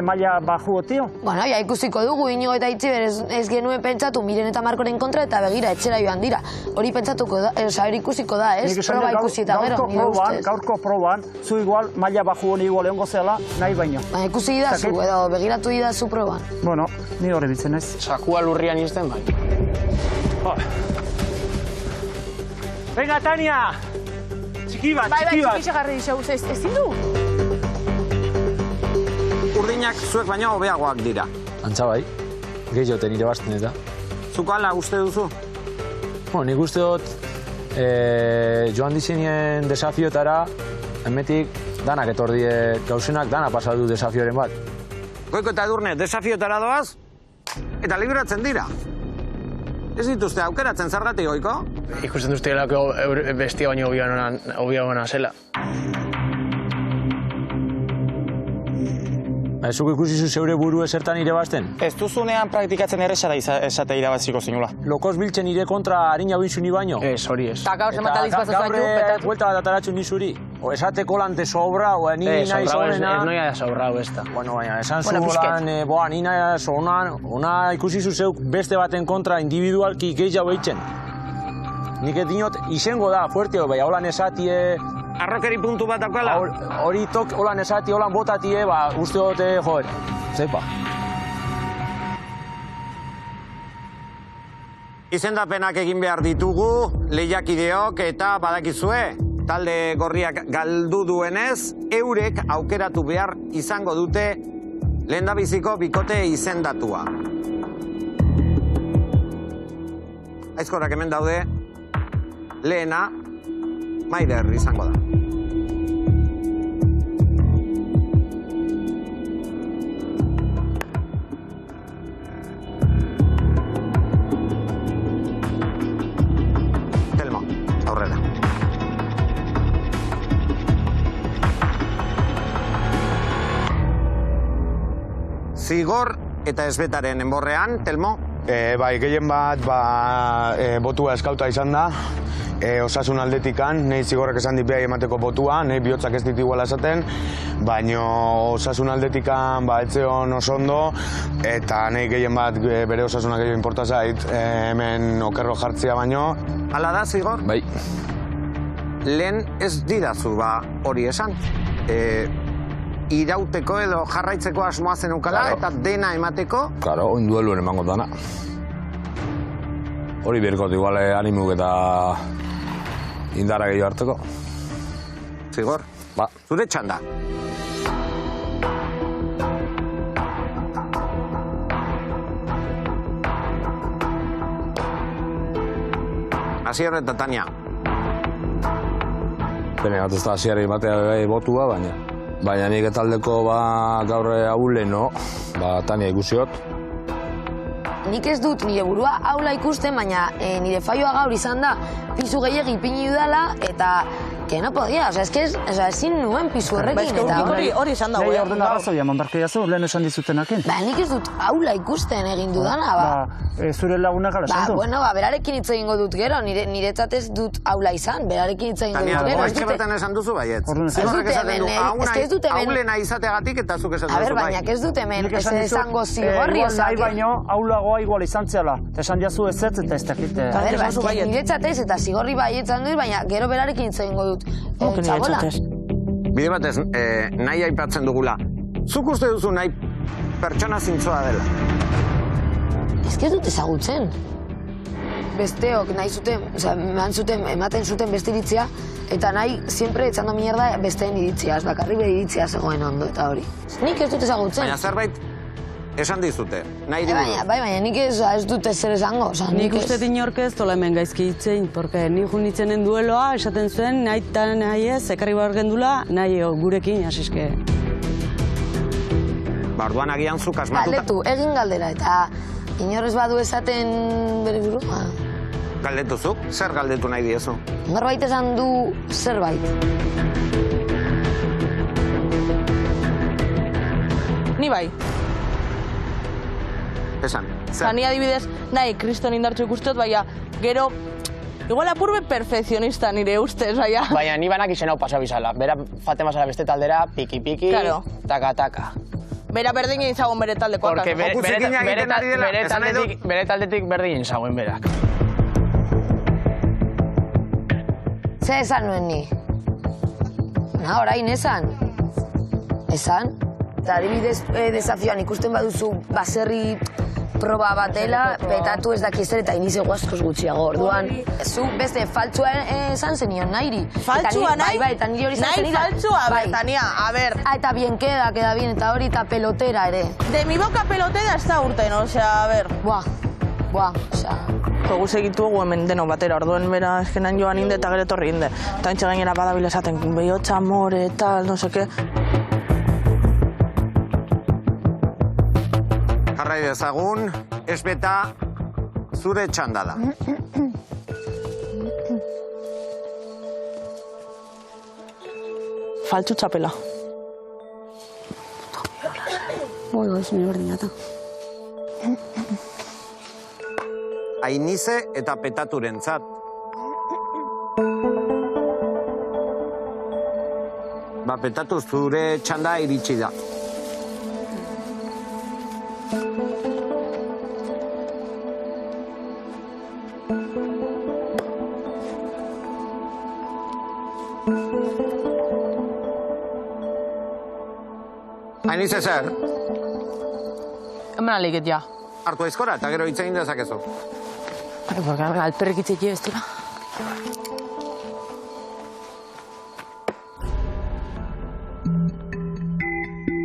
Speaker 15: maila baju otio?
Speaker 8: Bueno, ja ikusiko dugu, Inigo eta Itziber ez genuen pentsatu Miren eta Markoren kontra eta begira, etxera joan dira. Hori pentsatuko da, ikusiko da, ez? Proba ikusi eta gero, nire ustez.
Speaker 15: Gaurko proban, zu igual maila baju honi igual egongo zela, nahi baino.
Speaker 8: Baina ikusi idazu, edo begiratu idazu proban.
Speaker 15: Bueno, ni hori ditzen ez.
Speaker 5: Sakua lurrian izten bai.
Speaker 15: Venga, Tania! Txiki bat,
Speaker 2: bai, txiki segarri dixau, ezin du?
Speaker 4: Urdinak zuek baino hobeagoak dira.
Speaker 5: Antza bai, gehioten irabazten eta.
Speaker 4: Zuko ala uste duzu?
Speaker 5: Nik uste dut joan dizenien desafiotara, hemetik danak etordie gauzenak, dana pasatu desafioren bat.
Speaker 4: Goiko eta Edurne, desafiotara doaz, eta libratzen dira. Ez dituzte aukeratzen zergatik, Goiko?
Speaker 16: Ikusten duztelako bestia baino hobiagona zela.
Speaker 5: Zuk ikusizu zeure buru esertan irebazten?
Speaker 6: Ez duzunean praktikatzen ere esate irabaziko zinula.
Speaker 5: Lokoz biltzen nire kontra harina bintzuni baino?
Speaker 16: Ez, hori ez.
Speaker 2: Eta gaur zemataliz bat zaitu,
Speaker 5: Gaur buelta bat ataratzen nizuri. O esateko lante sobra, o ni nahi zonena.
Speaker 16: Ez noia sobra, ez da.
Speaker 5: Bueno, baina, esan zuelan, ni nahi zonan, ona ikusizu zeuk beste baten kontra individualki gehiago eitzen. Nik ez dinot, izango da, fuerteo, baina holan esatie...
Speaker 4: Arrokeri puntu bat daukala?
Speaker 5: Hori holan esati, holan botatie, uste dute, joder, zepa.
Speaker 4: Izendapenak egin behar ditugu, lehiakideok eta badakizue, talde gorriak galdu duenez, eurek aukeratu behar izango dute lehendabiziko bikote izendatua. Aizkorrak hemen daude, lehena, Maider izango da. Telmo, aurrera. Zigor eta ezbetaren enborrean, Telmo?
Speaker 12: Bai, gehien bat botua eskauta izan da. Osasun aldetikan, nahi zigorrak esan dipea emateko botua, nahi bihotzak ez dit iguala esaten, baina osasun aldetikan etzeon oso ondo, eta nahi gehien bat bere osasunak gehiago inporta zait, hemen okerro jartzea baino.
Speaker 4: Hala da, Zigor?
Speaker 9: Bai.
Speaker 4: Lehen ez didazu hori esan. Irauteko edo jarraitzeko asmoa zenukala, eta dena emateko?
Speaker 9: Claro, oin dueluen emango dana. Hori berkot, igual animuk eta indarra gehiago hartzeko.
Speaker 4: Zigor?
Speaker 9: Ba.
Speaker 4: Zure txanda. Asier eta Tania.
Speaker 9: Bene, bat ez da Asierri batea botua, baina nik etaldeko gaur ahuleno, Tania ikusiot.
Speaker 8: Nik ez dut nire burua aula ikusten, baina nire faioa gaur izan da pisu gehiagi ipini dudala, eta que no podia, ezin nuen pisu horrekin, eta
Speaker 2: hori izan dago.
Speaker 15: Lehi orden arrazoia, mondarkia zu, lehen esan dizutenakin.
Speaker 8: Nik ez dut aula ikusten egin dudana,
Speaker 15: zure lagunak gara esan du.
Speaker 8: Bueno, berarekin hitz egingo dut gero, niretzat ez dut aula izan, berarekin hitz egingo dut gero.
Speaker 4: Tania, etxe bertan esan duzu baietz.
Speaker 8: Ez dut hemen,
Speaker 4: aulena izateagatik eta zuk esan duzu bai.
Speaker 8: Baina ez dut hemen, ez esango zigorri
Speaker 15: esak. Nahi baino, aulagoa igual izan zehala. Esan jazu ez ez eta ez dakit.
Speaker 8: Niretzat ez eta zigorri baietzan dut, baina gero berarekin hitz egingo dut.
Speaker 4: Bide batez, nahi aipatzen dugula. Zuk uste duzu nahi pertsona zintzoa dela?
Speaker 8: Ez dut ezagutzen. Besteok nahi zuten, ematen zuten beste iritzia, eta nahi siempre etzando mierda besteen iritzia, ez bakarri bere iritzia zegoen ondo eta hori. Nik ez dut ezagutzen.
Speaker 4: Baina zerbait esan dizute, nahi diru.
Speaker 8: Baina nik ez dut ezer esango.
Speaker 17: Nik uste inork ez tola hemen gaizki hitzein, porque nik junitzenen dueloa esaten zuen nahi eta nahi ez, ekarri behar gendula, nahi gurekin, asiske.
Speaker 4: Orduan agian zuk asmatuta...
Speaker 8: Galdetu, egin galdera, eta inorrez badu esaten bere burua.
Speaker 4: Galdetu zuk? Zer galdetu nahi diezu?
Speaker 8: Norbait esan du zerbait.
Speaker 2: Ni bai.
Speaker 4: Esan.
Speaker 2: Ni adibidez, nahi, kriston indartxo ikustot, baina gero, igual apurbe perfekzionista nire ustez, baina...
Speaker 16: Baina ni banak izen hau pasa bizala. Bera fate mazala beste taldera, piki-piki, taka-taka.
Speaker 2: Bera berdin egin zagoen bere taldekoak.
Speaker 16: Bere taldetik berdin egin zagoen berak.
Speaker 8: Ze esan nuen ni? Orain esan? Esan? Eta adibidez desafioan ikusten baduzu baserri proba batela, petatu ez daki ezer eta inize guazkoz gutxiago. Orduan, zu beste faltzua esan zenion, nahiri.
Speaker 2: Faltzua nahi?
Speaker 8: Bai, eta niri hori izan zenida.
Speaker 2: Nahi faltzua, Tania, a ber.
Speaker 8: Eta bien queda bien, eta hori eta pelotera ere.
Speaker 2: De mi boca pelotera ez da urten, osea, a ber.
Speaker 8: Buah, oza...
Speaker 2: Jogu segitugu hemen deno batera, orduen bera eskenan joan inde eta gero torri inde. Eta entxe gainera badabila esaten, behotza, amore, tal, no seke.
Speaker 4: Jarrai dezagun, Esbeta, zure txanda da.
Speaker 2: Faltsu txapela.
Speaker 17: Bueno, ez nire berdinata.
Speaker 4: Ainize eta Petaturentzat. Ba, Petatu, zure txanda iritsi da. Ainize zer?
Speaker 18: Hemen aleget, ja.
Speaker 4: Hartu aizkora eta gero hitz egin dezakezu.
Speaker 18: Porque alperrik hitz egin ez dira.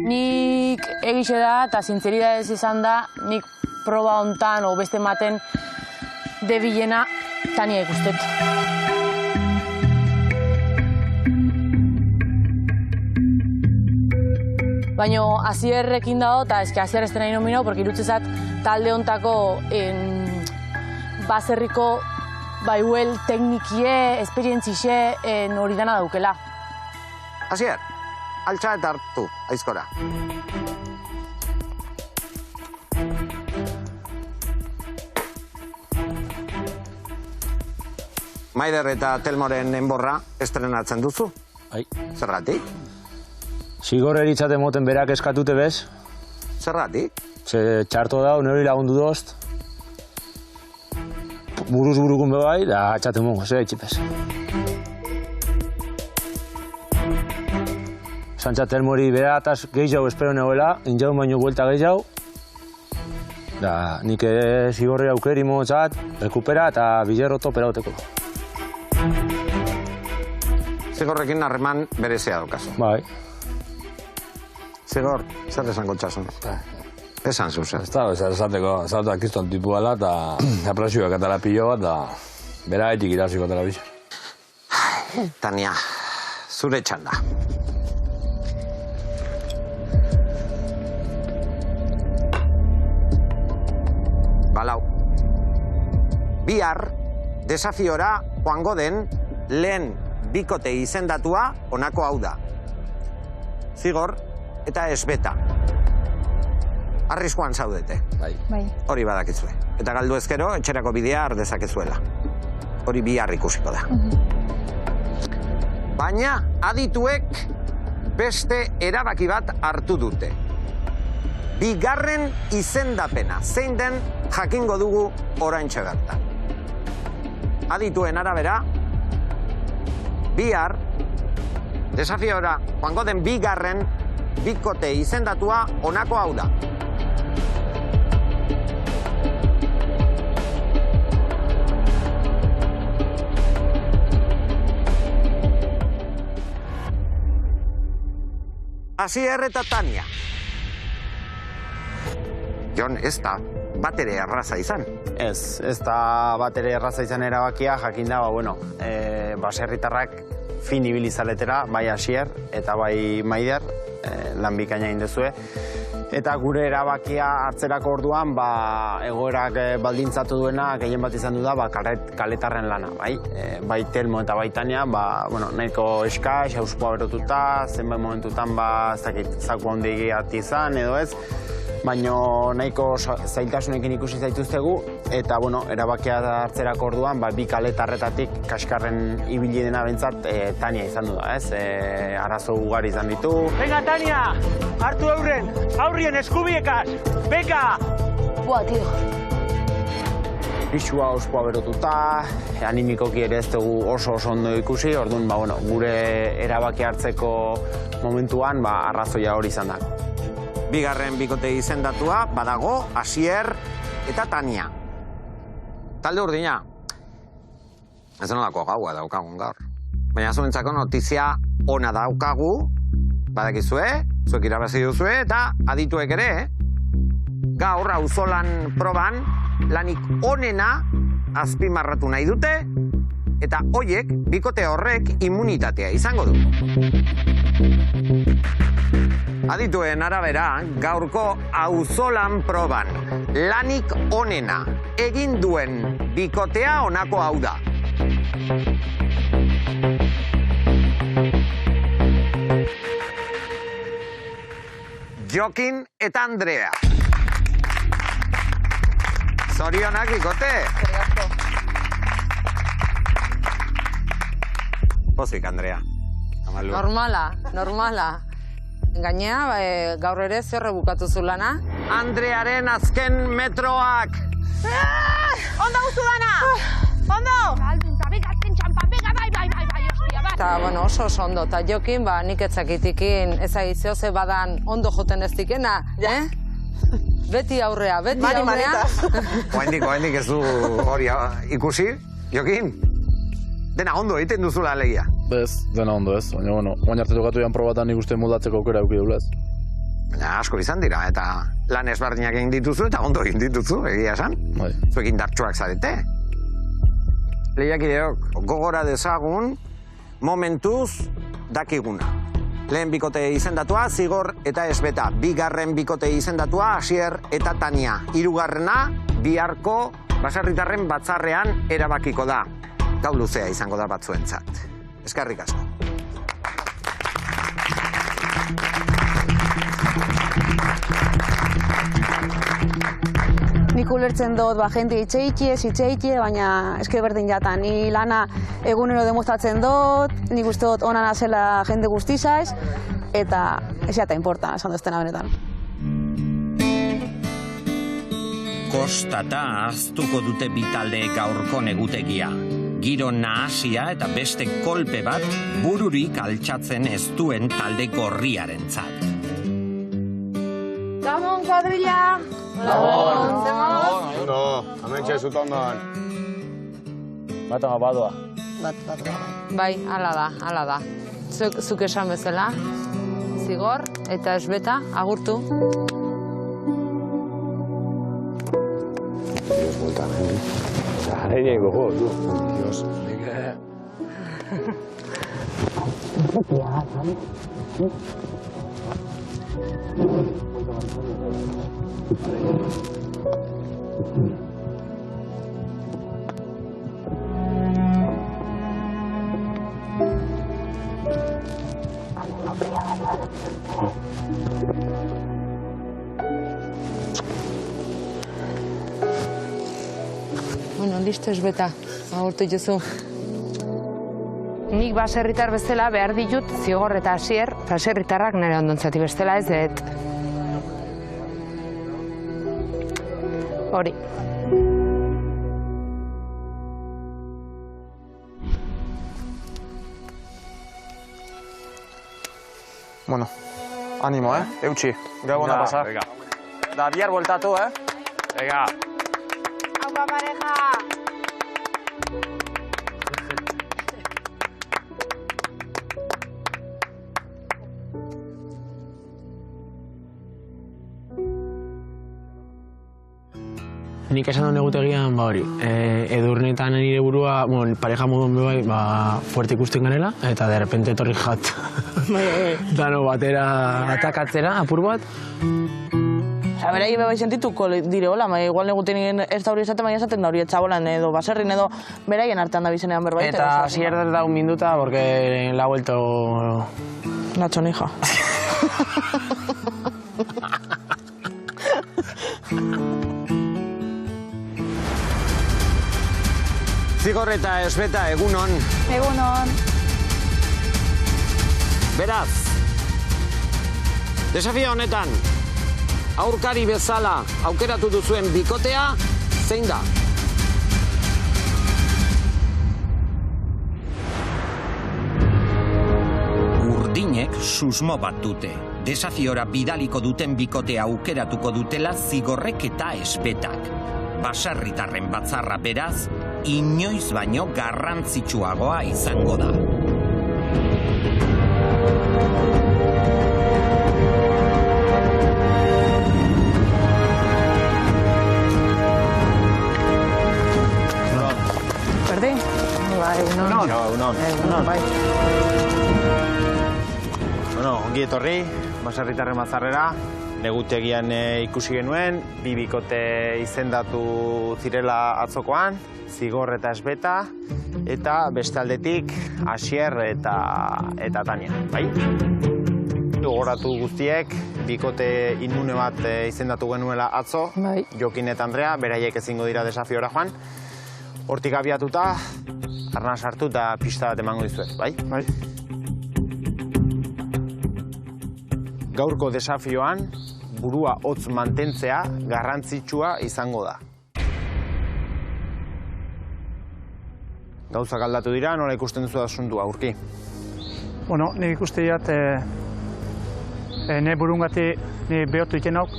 Speaker 18: Nik egixe da eta zintzeridadez izan da, nik proba hontan o beste maten debilena Tania ikustet. Baina Asierrekin dago, eta eski Asier ez dena inominau, porque irutzezat talde hontako baserriko baiuel teknikie, esperientzixe hori dana daukela.
Speaker 4: Asier, altxa eta hartu, aizkora. Maider eta Telmoren enborra estrenatzen duzu?
Speaker 5: Bai.
Speaker 4: Zergatik?
Speaker 5: Zigor eritzat emoten berak eskatute bez.
Speaker 4: Zergatik?
Speaker 5: Ze txarto dau, nori lagundu dozt. Buruz burukun bebai, da atxaten mongo, zera itxipez. Santza Telmori bera ataz gehiago espero negoela, injaun baino buelta gehiago. Da, nik zigorri aukeri motzat, rekupera eta bilerro topera hoteko.
Speaker 4: Zigorrekin harreman berezea daukazu.
Speaker 5: Bai.
Speaker 4: Zigor, zer esango txasun? Esan zuzen.
Speaker 9: Ez da, esateko, zautak kiston tipu gala, eta apresioak atara pilo bat, eta bera etik iraziko atara bizar.
Speaker 4: Tania, zure txanda. Balau. Bihar, desafiora joango den lehen bikote izendatua honako hau da. Zigor eta Esbeta. Arriskuan zaudete.
Speaker 13: Bai.
Speaker 4: Hori badakizue. Eta galdu ezkero, etxerako bidea ardezakezuela. Hori bihar ikusiko da. Baina adituek beste erabaki bat hartu dute. Bigarren izendapena. Zein den jakingo dugu oraintxe bertan. Adituen arabera, bihar, desafiora, joango den bigarren bikote izendatua honako hau da. Asier eta Tania. Jon, ez da batere erraza izan.
Speaker 6: Ez da batere erraza izan erabakia, jakin da, baserritarrak fin ibilizaletera, bai Asier eta bai Maider, lan bikaina indezue. Eta gure erabakia hartzerako orduan, egoerak baldintzatu duena, gehien bat izan du da, kaletarren lana, bai? Bai Telmo eta bai Tania, nahiko eskaz, hauspoa berotuta, zenbait momentutan, ez dakit, zaku handegi ati izan, edo ez, baina nahiko zailtasunekin ikusi zaituztegu, eta, erabakia hartzerako orduan, bi kaletarretatik kaskarren ibili dena bentsat Tania izan du da, ez? Arazo ugari izan ditu.
Speaker 15: Venga, Tania! Hartu aurrien eskubiekaz! Beka!
Speaker 8: Boa, tio.
Speaker 6: Pisua ospua berotuta, animikoki ere ez dugu oso ondo ikusi, orduan, gure erabaki hartzeko momentuan, arrazoia hori izan da.
Speaker 4: Bigarren bikote izendatua, badago, Asier eta Tania. Talde urdina, ez nolako gaua daukagun gaur. Baina zuentzako notizia ona daukagu, badakizue, zuek irabazi duzue, eta adituek ere, gaur auzolan proban, lanik onena azpimarratu nahi dute, eta hoiek, bikote horrek immunitatea izango du. Adituen arabera, gaurko auzolan proban lanik onena egin duen bikotea honako hau da. Jokin eta Andrea. Zorionak, bikote. Pozik, Andrea.
Speaker 10: Normala. Gainea, gaur ere zerre bukatu zu lana.
Speaker 4: Andrearen azken metroak.
Speaker 7: Ondo guzu dana! Ondo!
Speaker 10: Eta, bueno, oso ondo. Eta Jokin, nik etzakitikin ezagizio ze badan ondo joten ez dikena, Beti aurrea.
Speaker 4: Oendik ez du hori ikusi, Jokin? Dena ondo egiten duzula alegia.
Speaker 11: Bez, dena ondo ez, baina, bueno, oin arte jokatu jan probatan nik uste moldatzeko aukera eduki dugula ez.
Speaker 4: Baina asko izan dira, eta lan ezberdinak egin dituzu eta ondo egin dituzu, egia esan. Zuekin dartsuak zarete. Lehiakideok, gogora dezagun, momentuz dakiguna. Lehen bikote izendatua, Zigor eta Esbeta. Bigarren bikote izendatua, Asier eta Tania. Hirugarrena, biharko baserritarren batzarrean erabakiko da. Gau luzea izango da batzuentzat. Eskerrik asko.
Speaker 7: Nik ulertzen dut, jente itxeitie, baina eske berdin jata. Ni lana egunero demostratzen dut, nik uste dut onana zela jende guztizaiz, eta ez jata importa, esan duztena benetan.
Speaker 1: Kostata ahaztuko dute bitaldeek gaurko negutegia. Giro nahasia eta beste kolpe bat bururik altxatzen ez duen talde gorriarentzat.
Speaker 7: Gabon, kuadrilla!
Speaker 12: Gabon! Hementxe zut ondoan.
Speaker 5: Bata badoa.
Speaker 10: Bai, hala da. Zuk esan bezala, Zigor eta Esbeta, agurtu.
Speaker 12: Dios, multan, Ahora ya digo, tú. Dios,
Speaker 10: Bueno, listo, Esbeta, agurtu jozu. Nik baserritar bezala behar ditut Zigor eta Asier, baserritarrak nire ondontzati bestela ez dut. Hori.
Speaker 14: Bueno, ánimo, Eutxi, gabona pasa. Da, bihar bueltatu,
Speaker 9: Venga.
Speaker 7: Aupa pareja!
Speaker 16: Nik esan duen egutegian, hori, edurnetan nire burua, pareja modun bebai, fuerte ikusten ganela, eta de repente etorri jat. Dano batera atakatzera, apur bat.
Speaker 2: Berai bebai sentituko dire, hola, igual neguten ez da hori esaten, baina esaten da hori etxabolan edo baserrin edo beraien artean da bizenean berbait.
Speaker 16: Eta Asier da un minuta, porque la ha vuelto...
Speaker 2: La chonija.
Speaker 4: Zigor eta Esbeta, egunon.
Speaker 13: Egunon.
Speaker 4: Beraz, desafio honetan, aurkari bezala aukeratu duzuen bikotea, zein da?
Speaker 1: Urdinek susmo bat dute. Desafiora bidaliko duten bikotea aukeratuko dutela Zigorrek eta Esbetak. Baserritarren batzarra beraz, inoiz baino garrantzitsuagoa izango da.
Speaker 6: Ongi etorri, baserritarren batzarrera. Negutegian ikusi genuen, bi bikote izendatu zirela atzokoan, Zigor eta Esbeta, eta beste aldetik Asier eta Tania, bai? Gogoratu guztiek, bikote inmune bat izendatu genuela atzo, Jokin eta Andrea, beraiek ezingo dira desafiora joan. Hortik abiatuta, arnas hartu eta pista bat emango dizuet, bai? Bai. Gaurko desafioan, burua hotz mantentzea garrantzitsua izango da. Gauzak aldatu dira, nola ikusten duzu asuntua, Urki?
Speaker 15: Bueno, nik ikuste diat, ne burungati ni behotu iten hauk,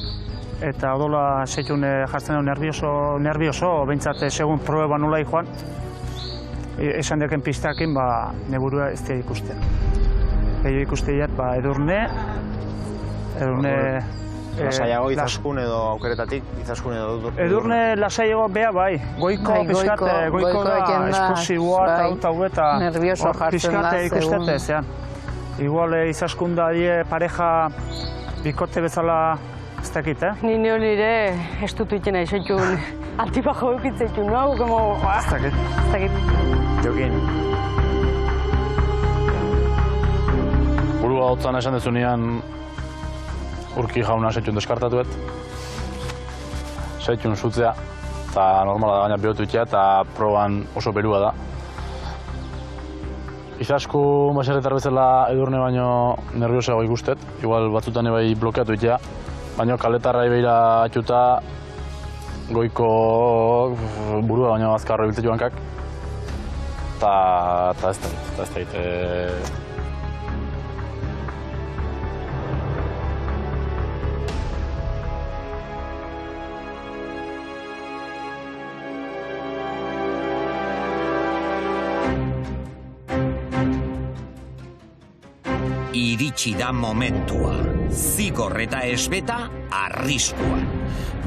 Speaker 15: eta odola seitun jartzen dut nervioso, behintzat segun proba nola joan, esan deken pistakin, ne burua ez da ikusten. Gehiago ikuste diat, Edurne,
Speaker 6: lasaiago izaskun edo aukeretatik, izaskun edo Edurne?
Speaker 15: Edurne lasaiago beha bai, goiko pizkat, goiko da esplosiboa eta
Speaker 19: nervioso jartzen da,
Speaker 15: ikustete, zean. Igual izaskun da die pareja bikote bezala ez dakit,
Speaker 19: Ni nire ez dut itxena izaitxun, altibajo eukitzaitxun, no?
Speaker 15: Ez dakit.
Speaker 6: Jokin.
Speaker 11: Burua hotzan esan dezunean Urki jauna seitxun deskartatuet. Seitxun zutzea, eta normala da baina behotu itea, eta proban oso berua da. Izasku baserritar bezala Edurne baino nerviosago ikustet, igual batzutan ebai blokeatu itea, baina kaletarra beira atxuta goiko burua baino azkarro ibiltze joankak, eta ez da.
Speaker 1: Iritsi da momentua. Zigor eta Esbeta arriskuan.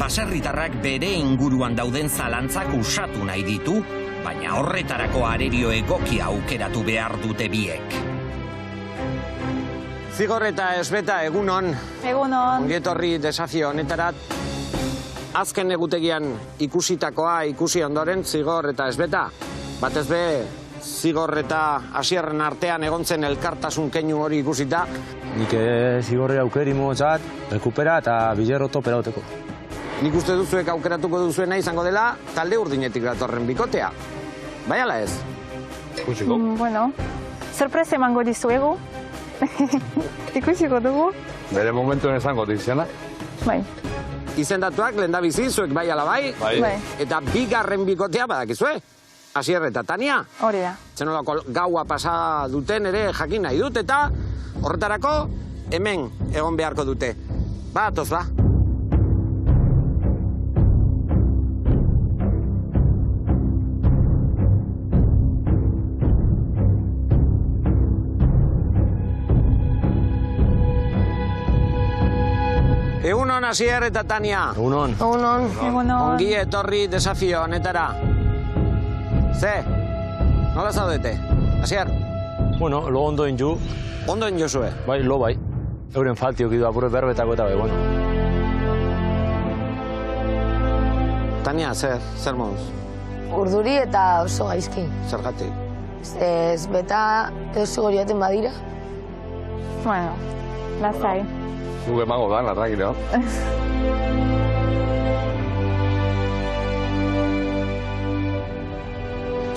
Speaker 1: Baserritarrak bere inguruan dauden zalantzak usatu nahi ditu, baina horretarako arerio egokia aukeratu behar dute biek.
Speaker 4: Zigor eta Esbeta, egunon.
Speaker 13: Egunon.
Speaker 4: Ongi etorri desafio honetarat. Azken egutegian ikusitakoa ikusi ondoren, Zigor eta Esbeta. Batez be, Zigor eta Asierren artean egontzen elkartasun keinu hori ikusita.
Speaker 5: Nik Zigorri aukeri motzat, rekupera eta bilerro topera hoteko.
Speaker 4: Nik uste duzuek aukeratuko duzuena izango dela, talde urdinetik datorren bikotea. Bai ala ez?
Speaker 9: Ikusiko.
Speaker 13: Bueno, sorpresa emango dizuegu. Ikusiko dugu.
Speaker 9: Bere momentuen esango dizena.
Speaker 13: Bai.
Speaker 4: Izendatuak lehendabizi, zuek bai ala bai.
Speaker 9: Bai.
Speaker 4: Eta bigarren bikotea badakizue. Asier eta Tania.
Speaker 13: Hori da.
Speaker 4: Zenolako gaua pasa duten ere jakin nahi dut, eta horretarako hemen egon beharko dute. Ba, atoz ba. Egunon, Asier eta Tania.
Speaker 5: Egunon.
Speaker 13: Egunon.
Speaker 4: Ongi etorri desafio honetara. Ze, nola zaudete? Asier?
Speaker 5: Bueno, lo ondo inju.
Speaker 4: Ondo inju zue?
Speaker 5: Bai, lo bai. Euren faltiok idu apure berbetako eta bai, bueno.
Speaker 4: Tania, zer moduz?
Speaker 8: Urduri eta oso gaizki.
Speaker 4: Zergatik?
Speaker 8: Ez beta edo Zigorioten badira.
Speaker 13: Bueno, lasai.
Speaker 9: Guk emango da, narrakile,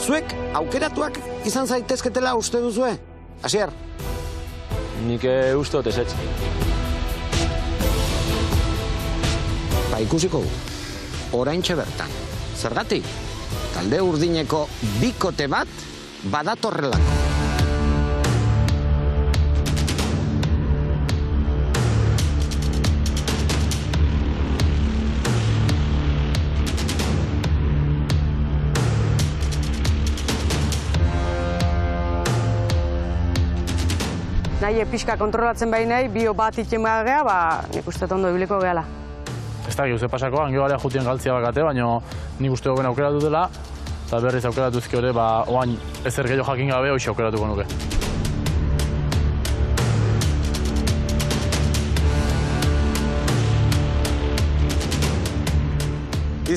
Speaker 4: Zuek aukeratuak izan zaitezketela uste duzue? Asier?
Speaker 5: Nik uste dut ezetz.
Speaker 4: Ba, ikusiko du. Oraintxe bertan. Zergatik? Talde urdineko bikote bat badatorrelako.
Speaker 17: Nahi pixka kontrolatzen bai nahi, bio bat itxen gea, nik uste ondo ibiliko gehala.
Speaker 11: Ez da, gauze pasako, angio galea jutien galtzia bakate, baina nik uste hoben aukeratu dela, eta berriz aukeratu ezki hori, oain ezer gehiago jakin gabe, hoxe aukeratuko nuke.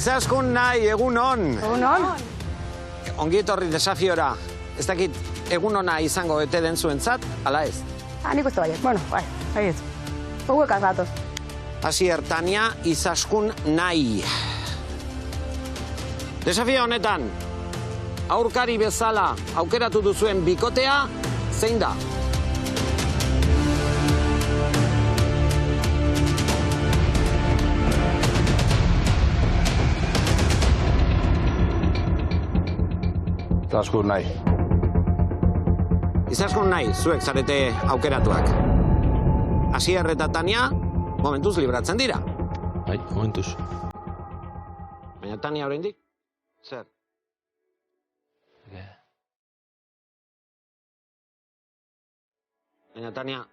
Speaker 4: Izaskun nahi, egunon.
Speaker 13: Egunon.
Speaker 4: Ongi etorri desafiora. Ez dakit, egun ona izango ete den zuentzat, ala ez?
Speaker 13: Nik uste baiet. Bueno, baiet. Huekaz gatoz.
Speaker 4: Asier, Tania, Izaskun nahi. Desafio honetan, aurkari bezala aukeratu duzuen bikotea, zein da?
Speaker 9: Izaskun nahi.
Speaker 4: Izaskun nahi, zuek zarete aukeratuak. Asier eta Tania, momentuz libratzen dira.
Speaker 5: Bai, momentuz.
Speaker 4: Baina Tania oraindik? Zer? Baina Tania,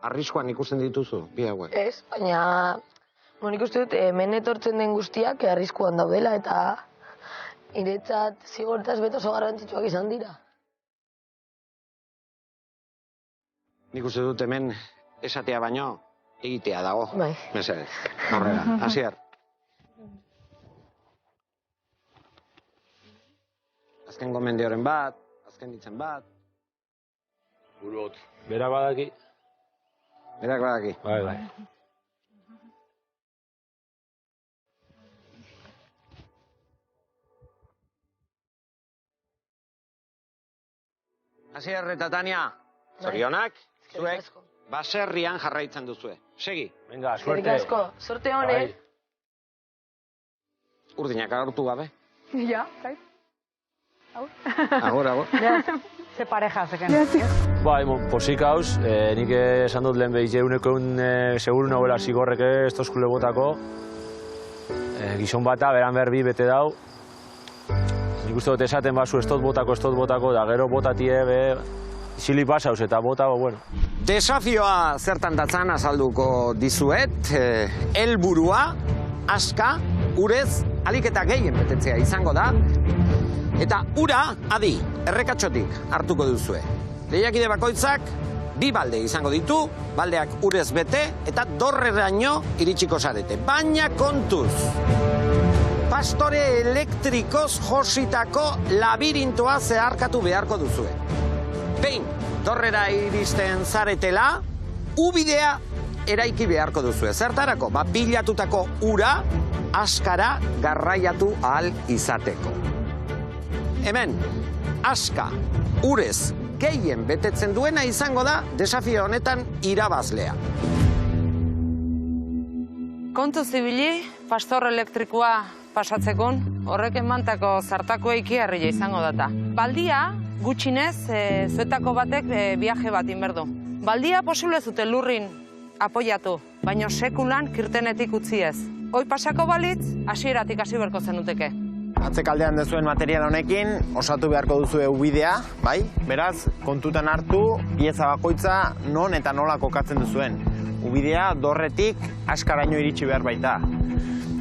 Speaker 4: arriskuan ikusten dituzu, bi hauek.
Speaker 8: Ez, baina nik uste dut hemen etortzen den guztiak arriskuan daudela eta iretzat zigortaz beto oso garrantzitsuak izan dira.
Speaker 4: Nik uste dut hemen esatea baino egitea dago.
Speaker 8: Bai.
Speaker 4: Mesedez, horrela. Asier. Azken gomendioren bat, azken ditzen bat.
Speaker 5: Burot. Berak badaki.
Speaker 4: Berak badaki.
Speaker 5: Bai.
Speaker 4: Asier eta Tania, zorionak, zuek baserrian jarraitzen duzue. Segi.
Speaker 5: Venga,
Speaker 8: suerte. Eskerrik asko, sorte honek.
Speaker 4: Urdinak agortu gabe.
Speaker 13: Ja, bai.
Speaker 4: Agor.
Speaker 19: Ze pareja, zeken.
Speaker 5: Bai, posik hauz, nik esan dut lehen behiz eunekoen seguru nagoela zigorreke ez tozkule botako. Gizon bata, beran berbi bete dau. Nik uste dut esaten bazu ez dut botako, da gero botatie, isili pasauz eta bota, bueno.
Speaker 4: Desafioa zertan datzan azalduko dizuet, helburua, aska, urez, aliketa gehien betetzea izango da, eta ura, adi, errekatxotik hartuko duzue. Lehiakide bakoitzak, bi balde izango ditu, baldeak urez bete, eta dorreraino iritsiko zarete. Baina kontuz, pastore elektrikoz jositako labirintoa zeharkatu beharko duzue. Behin, dorrera iristen zaretela, ubidea eraiki beharko duzue. Zertarako, bilatutako ura askara garraiatu ahal izateko. Hemen, aska, urez, gehien betetzen duena izango da desafio honetan irabazlea.
Speaker 10: Kontu zibili, pastor elektrikoa pasatzekon, horrek emantako zartako eikiarria izango data. Baldia, gutxinez, zuetako batek viaje bat inberdu. Baldia posible zute lurrin apoiatu, baino sekulan kirtenetik utzi ez. Hoi pasako balitz, hasieratik hasi berko zenuteke.
Speaker 6: Atzekaldean dezuen material honekin, osatu beharko duzue ubidea, bai? Beraz, kontutan hartu, pieza bakoitza non eta nola kokatzen duzuen. Ubidea dorretik askaraino iritsi behar baita.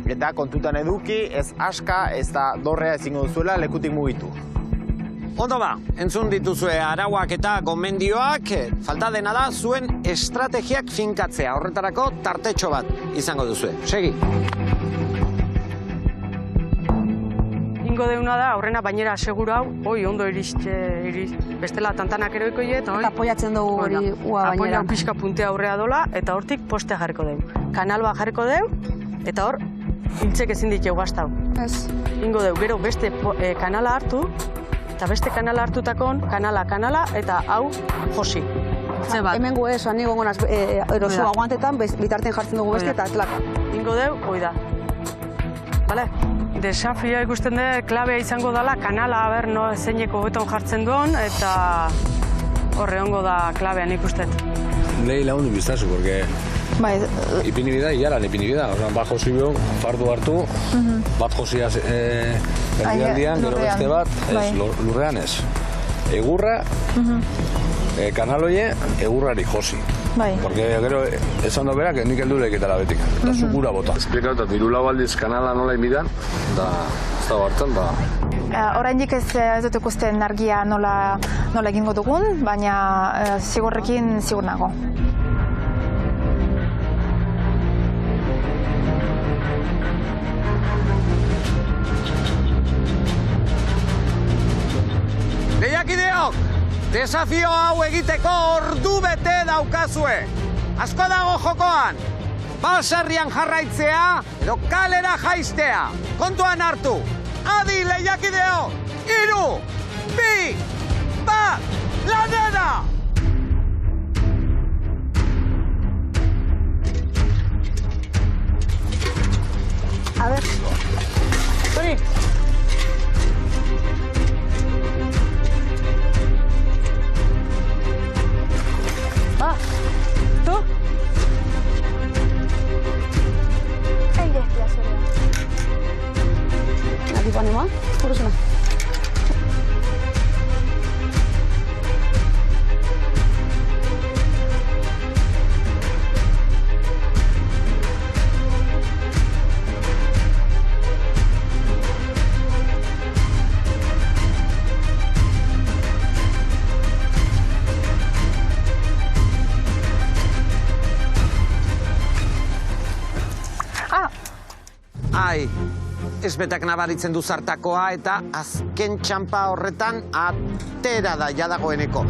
Speaker 6: Eta kontutan eduki, ez aska, ez da dorrea ezingo duzuela lekutik mugitu.
Speaker 4: Ondo ba, entzun dituzue arauak eta gomendioak, falta dena da zuen estrategiak finkatzea. Horretarako tartetxo bat izango duzue. Segi.
Speaker 19: Ingo deuna da, aurrena bainera seguru hau, hoi ondo bestela tantanak eroiko je, eta
Speaker 7: apoiatzen dugu hori ua bainera.
Speaker 19: Apoian pixka puntea aurrea dola, eta hortik postea jarriko dugu. Kanal bat jarriko dugu, eta hor, hiltzek ezin ditu gaztau.
Speaker 13: Ez.
Speaker 19: Ingo dugu, gero beste kanala hartu, eta beste kanala hartutakon, kanala, eta hau josi.
Speaker 7: Hemen gu ez, ni gongonaz erosu aguantetan, bitarten jartzen dugu beste, eta etlaka.
Speaker 19: Ingo dugu, hoi da. Bale? Desafioa ikusten dut, klabea izango dela, kanala aber zeineko beton jartzen duen, eta horre hongo da klabean ikusten.
Speaker 9: Lehi lagundu biztazu, porque ipini bida, iaran ipini bida. Bat josi bion, fardu hartu, bat josia erdialdian, gero beste bat, lurrean ez. Egurra, kanaloie, egurrari josi. Porque gero, esan do berak, nik heldu leketara betik. Eta zukura bota. Esplikatu, eta diru lau aldiz kanala nola imidan, eta ez da hartzen,
Speaker 13: Oraindik ez dut ikusten argia nola egingo dugun, baina zigorrekin zigur nago.
Speaker 4: Lehiakideok, desafio hau egiteko ordu bete daukazue. Asko dago jokoan. Baserrian jarraitzea edo kalera jaistea. Kontuan hartu. Adi lehiakideok, 3, 2, 1, lanera!
Speaker 7: A ver.
Speaker 19: Toni.
Speaker 7: Va.
Speaker 19: ¿Tú?
Speaker 7: Aquí ponemos, por eso no.
Speaker 4: Ai, esbetak nabaritzen du zartakoa eta azken txampa horretan atera da jadagoeneko.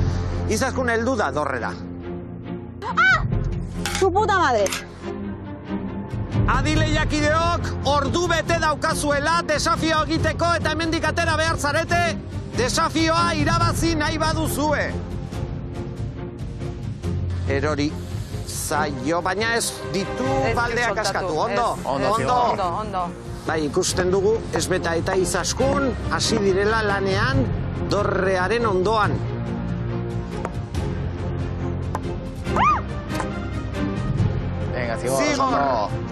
Speaker 4: Izaskun heldu da dorrera.
Speaker 7: ¡Ah! ¡Su puta madre!
Speaker 4: Adi lehiakideok, ordu bete daukazuela desafio egiteko eta hemendik atera behar zarete, desafioa irabazi nahi baduzue. Erori zaio, baina ez ditu baldeak askatu. Ondo. Bai, ikusten dugu, Esbeta eta Izaskun hasi direla lanean dorrearen ondoan.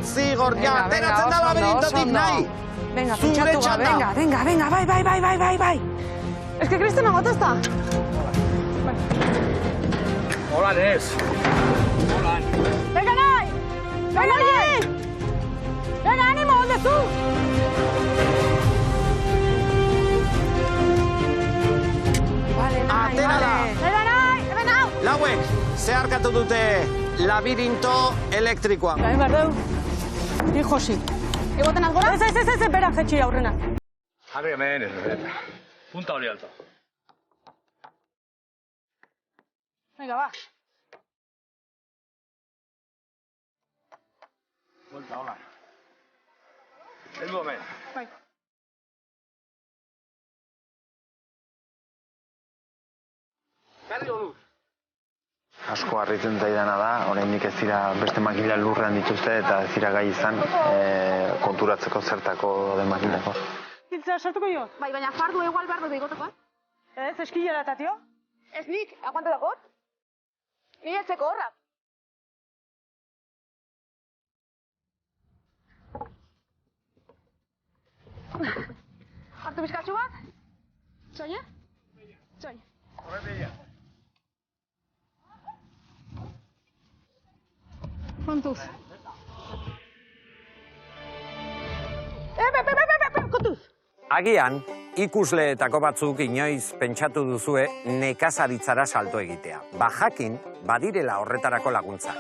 Speaker 4: Zigor, ja, ateratzen da laberintotik nahi.
Speaker 19: Venga, pitxatu ga, venga, bai.
Speaker 7: Es que Cristo no agota está.
Speaker 9: Hola, Nes. Hola.
Speaker 7: Venga, Nai. Venga, ánimo, ¿dónde tú?
Speaker 4: Atera da.
Speaker 7: Venga, Nai.
Speaker 4: Lauek, zeharkatu dute labirinto elektrikoa.
Speaker 19: Gain bardeu. Ni Josi.
Speaker 7: Egoten algora?
Speaker 19: Ez, bera, jetxi aurrena.
Speaker 9: Jarri hemen, Esbeta. Punta hori alto.
Speaker 19: Venga, va.
Speaker 9: Vuelta, hola. Heldu hemen.
Speaker 19: Bai.
Speaker 9: Berri dut.
Speaker 6: Asko harritzen zaidana da, oraindik ez dira beste makina lurrean dituzte eta ez dira gai izan konturatzeko zertako den makinako.
Speaker 19: Hiltza, sartuko jo?
Speaker 7: Bai, baina fardu igual behar dut igoteko,
Speaker 19: Ez, eskilera eta, tio?
Speaker 7: Ez nik, aguanta dagoet. Ni etzeko horra. Hartu bizkatxu bat? Txoine? Txoine.
Speaker 9: Horretia.
Speaker 7: Kontuz. Kontuz.
Speaker 4: Agian, ikusleetako batzuk inoiz pentsatu duzue nekazaritzara salto egitea. Bajakin, badirela horretarako laguntzak.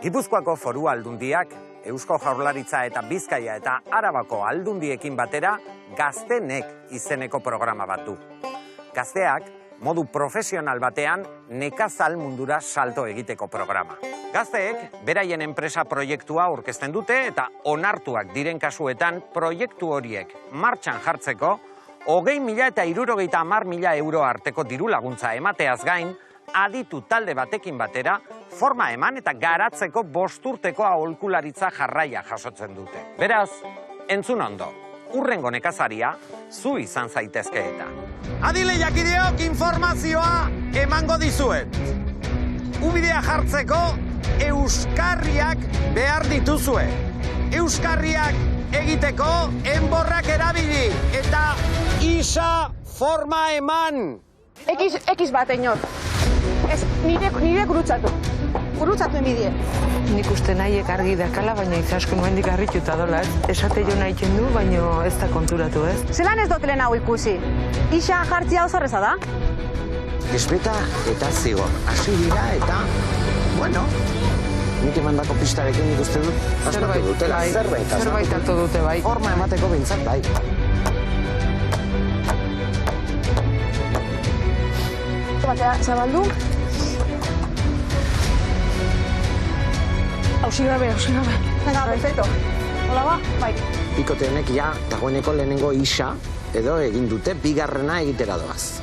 Speaker 4: Gipuzkoako Foru Aldundiak, Eusko Jaurlaritza eta Bizkaia eta Arabako aldundiekin batera Gaztenek izeneko programa bat du. Gazteak, modu profesional batean, nekazal mundura salto egiteko programa. Gazteek, beraien enpresa proiektua aurkezten dute eta onartuak diren kasuetan proiektu horiek martxan jartzeko 20.000 eta 70.000 euro arteko diru laguntza emateaz gain, aditu talde batekin batera, forma eman eta garatzeko 5 urteko aholkularitza jarraia jasotzen dute. Beraz, entzun ondo, hurrengo nekazaria, zu izan zaitezke eta. Adi lehiakideok informazioa emango dizuet. Ubidea jartzeko, euskarriak behar dituzue. Euskarriak egiteko, enborrak erabili eta isa forma eman.
Speaker 7: X bat, enor. Ez, nire gurutzatu. Gurutzatu emidie.
Speaker 10: Nik uste nahiek argi dakala, baina Izaskun mendik harrituta dola, ez? Esate jo nahi du, baina ez da konturatu, ez?
Speaker 7: Zelan ez dotelen hau ikusi? Isa jartzia oso erreza da?
Speaker 4: Esbeta eta Zigor hasi dira eta, bueno, nik emandako pistarekin nik uste dut asmatu dutela.
Speaker 10: Zerbait hartu dute, bai.
Speaker 4: Horma emateko bintzat, bai.
Speaker 3: Batea, zabaldu. Hauzi gabe. Venga, perfecto. Hola ba, bai.
Speaker 4: Bikote honek ja, dagoeneko lehenengo isa, edo egin dute, bigarrena egitera doaz.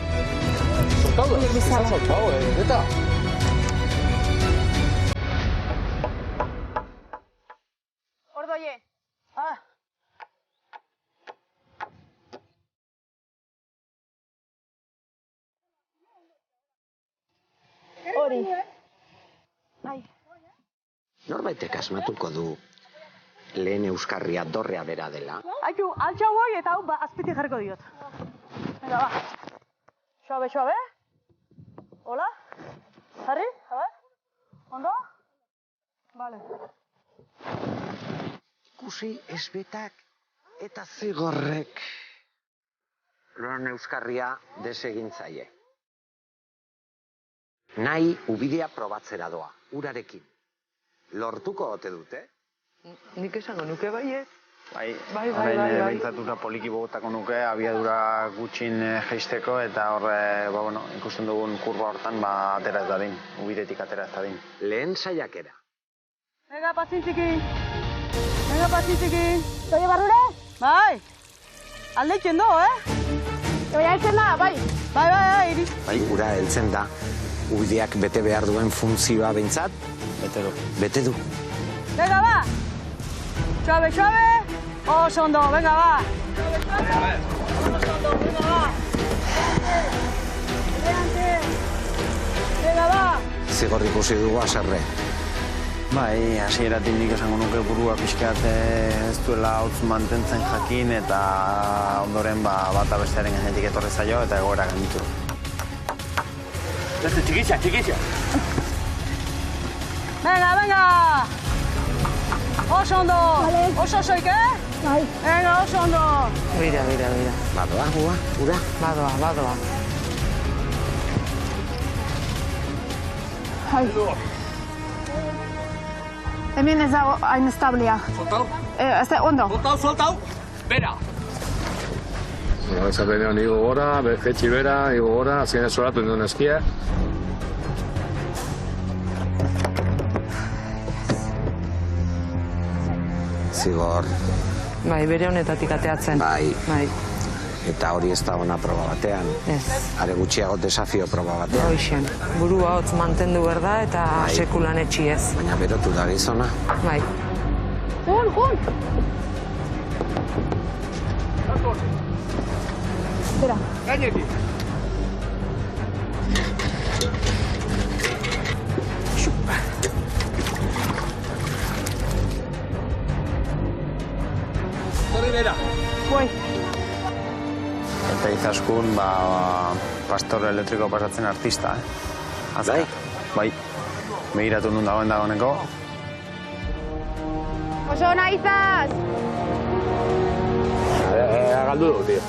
Speaker 9: Eta?
Speaker 3: Ordoie. Hori.
Speaker 4: Norbaitek asmatuko du lehen euskarria dorrea bera dela.
Speaker 3: Aitu, altxa hoi eta hau azpitik jarriko diot. Venga, ba. Suabe. Hola? Jarri? A ver? Ondo? Vale.
Speaker 4: Ikusi esbetak eta zigorrek lehen euskarria desegintzaile. Nahi ubidea probatzera doa, urarekin. Lortuko ote dute?
Speaker 10: Nik esango nuke baiet.
Speaker 6: Bai. Behintzatuta poliki bogotako nuke, abiadura gutxin jeisteko, eta horre, ikusten dugun kurba hortan, atera ez dadin, ubidetik atera ez dadin.
Speaker 4: Lehen saiakera.
Speaker 3: Venga, pazientziki. Zoie barrure? Bai. Alde itzen do, Zoia heltzen da, bai. Bai, iri.
Speaker 4: Bai, ura heltzen da. Ubideak bete behar duen funtzioa behintzat? Bete du.
Speaker 3: Venga, ba! Suabe! Oso ondo, venga, ba! Venga, ba!
Speaker 4: Zigor ikusi dugu aserre.
Speaker 6: Bai, hasieratik nik esango nuke burua pixkat ez duela hotz mantentzen jakin, eta ondoren bata bestearen gainetik etorri zaio eta egoera gainditu.
Speaker 5: Txikitza.
Speaker 3: Venga! Oso ondo! Oso soik, Bai. Venga, oso ondo!
Speaker 10: Bira.
Speaker 4: Badoa, ura?
Speaker 10: Badoa.
Speaker 13: Hai. Hemen ez dago hain establia.
Speaker 9: Soltau?
Speaker 13: Ondo.
Speaker 9: Soltau! Bera! Esaten igo gora, jetxi bera, igo gora, azken ez zoratu induen eskia.
Speaker 4: Zigor.
Speaker 10: Bai, bere honetatik ateatzen.
Speaker 4: Bai. Eta hori ez da ona proba batean.
Speaker 10: Ez.
Speaker 4: Are gutxiago desafio proba batean.
Speaker 10: Hoixen, burua hotz mantendu behar da eta sekulan etxi ez.
Speaker 4: Baina berotu da gizona.
Speaker 10: Bai.
Speaker 3: Jun! Bera.
Speaker 9: Gainetik. Bera.
Speaker 3: Guai.
Speaker 6: Eta izaskun, pastor elektriko pasatzen artista,
Speaker 4: Bai?
Speaker 6: Bai. Begiratu nun dagoeneko.
Speaker 3: Oso ona izaz!
Speaker 9: Galdu dugu, tío.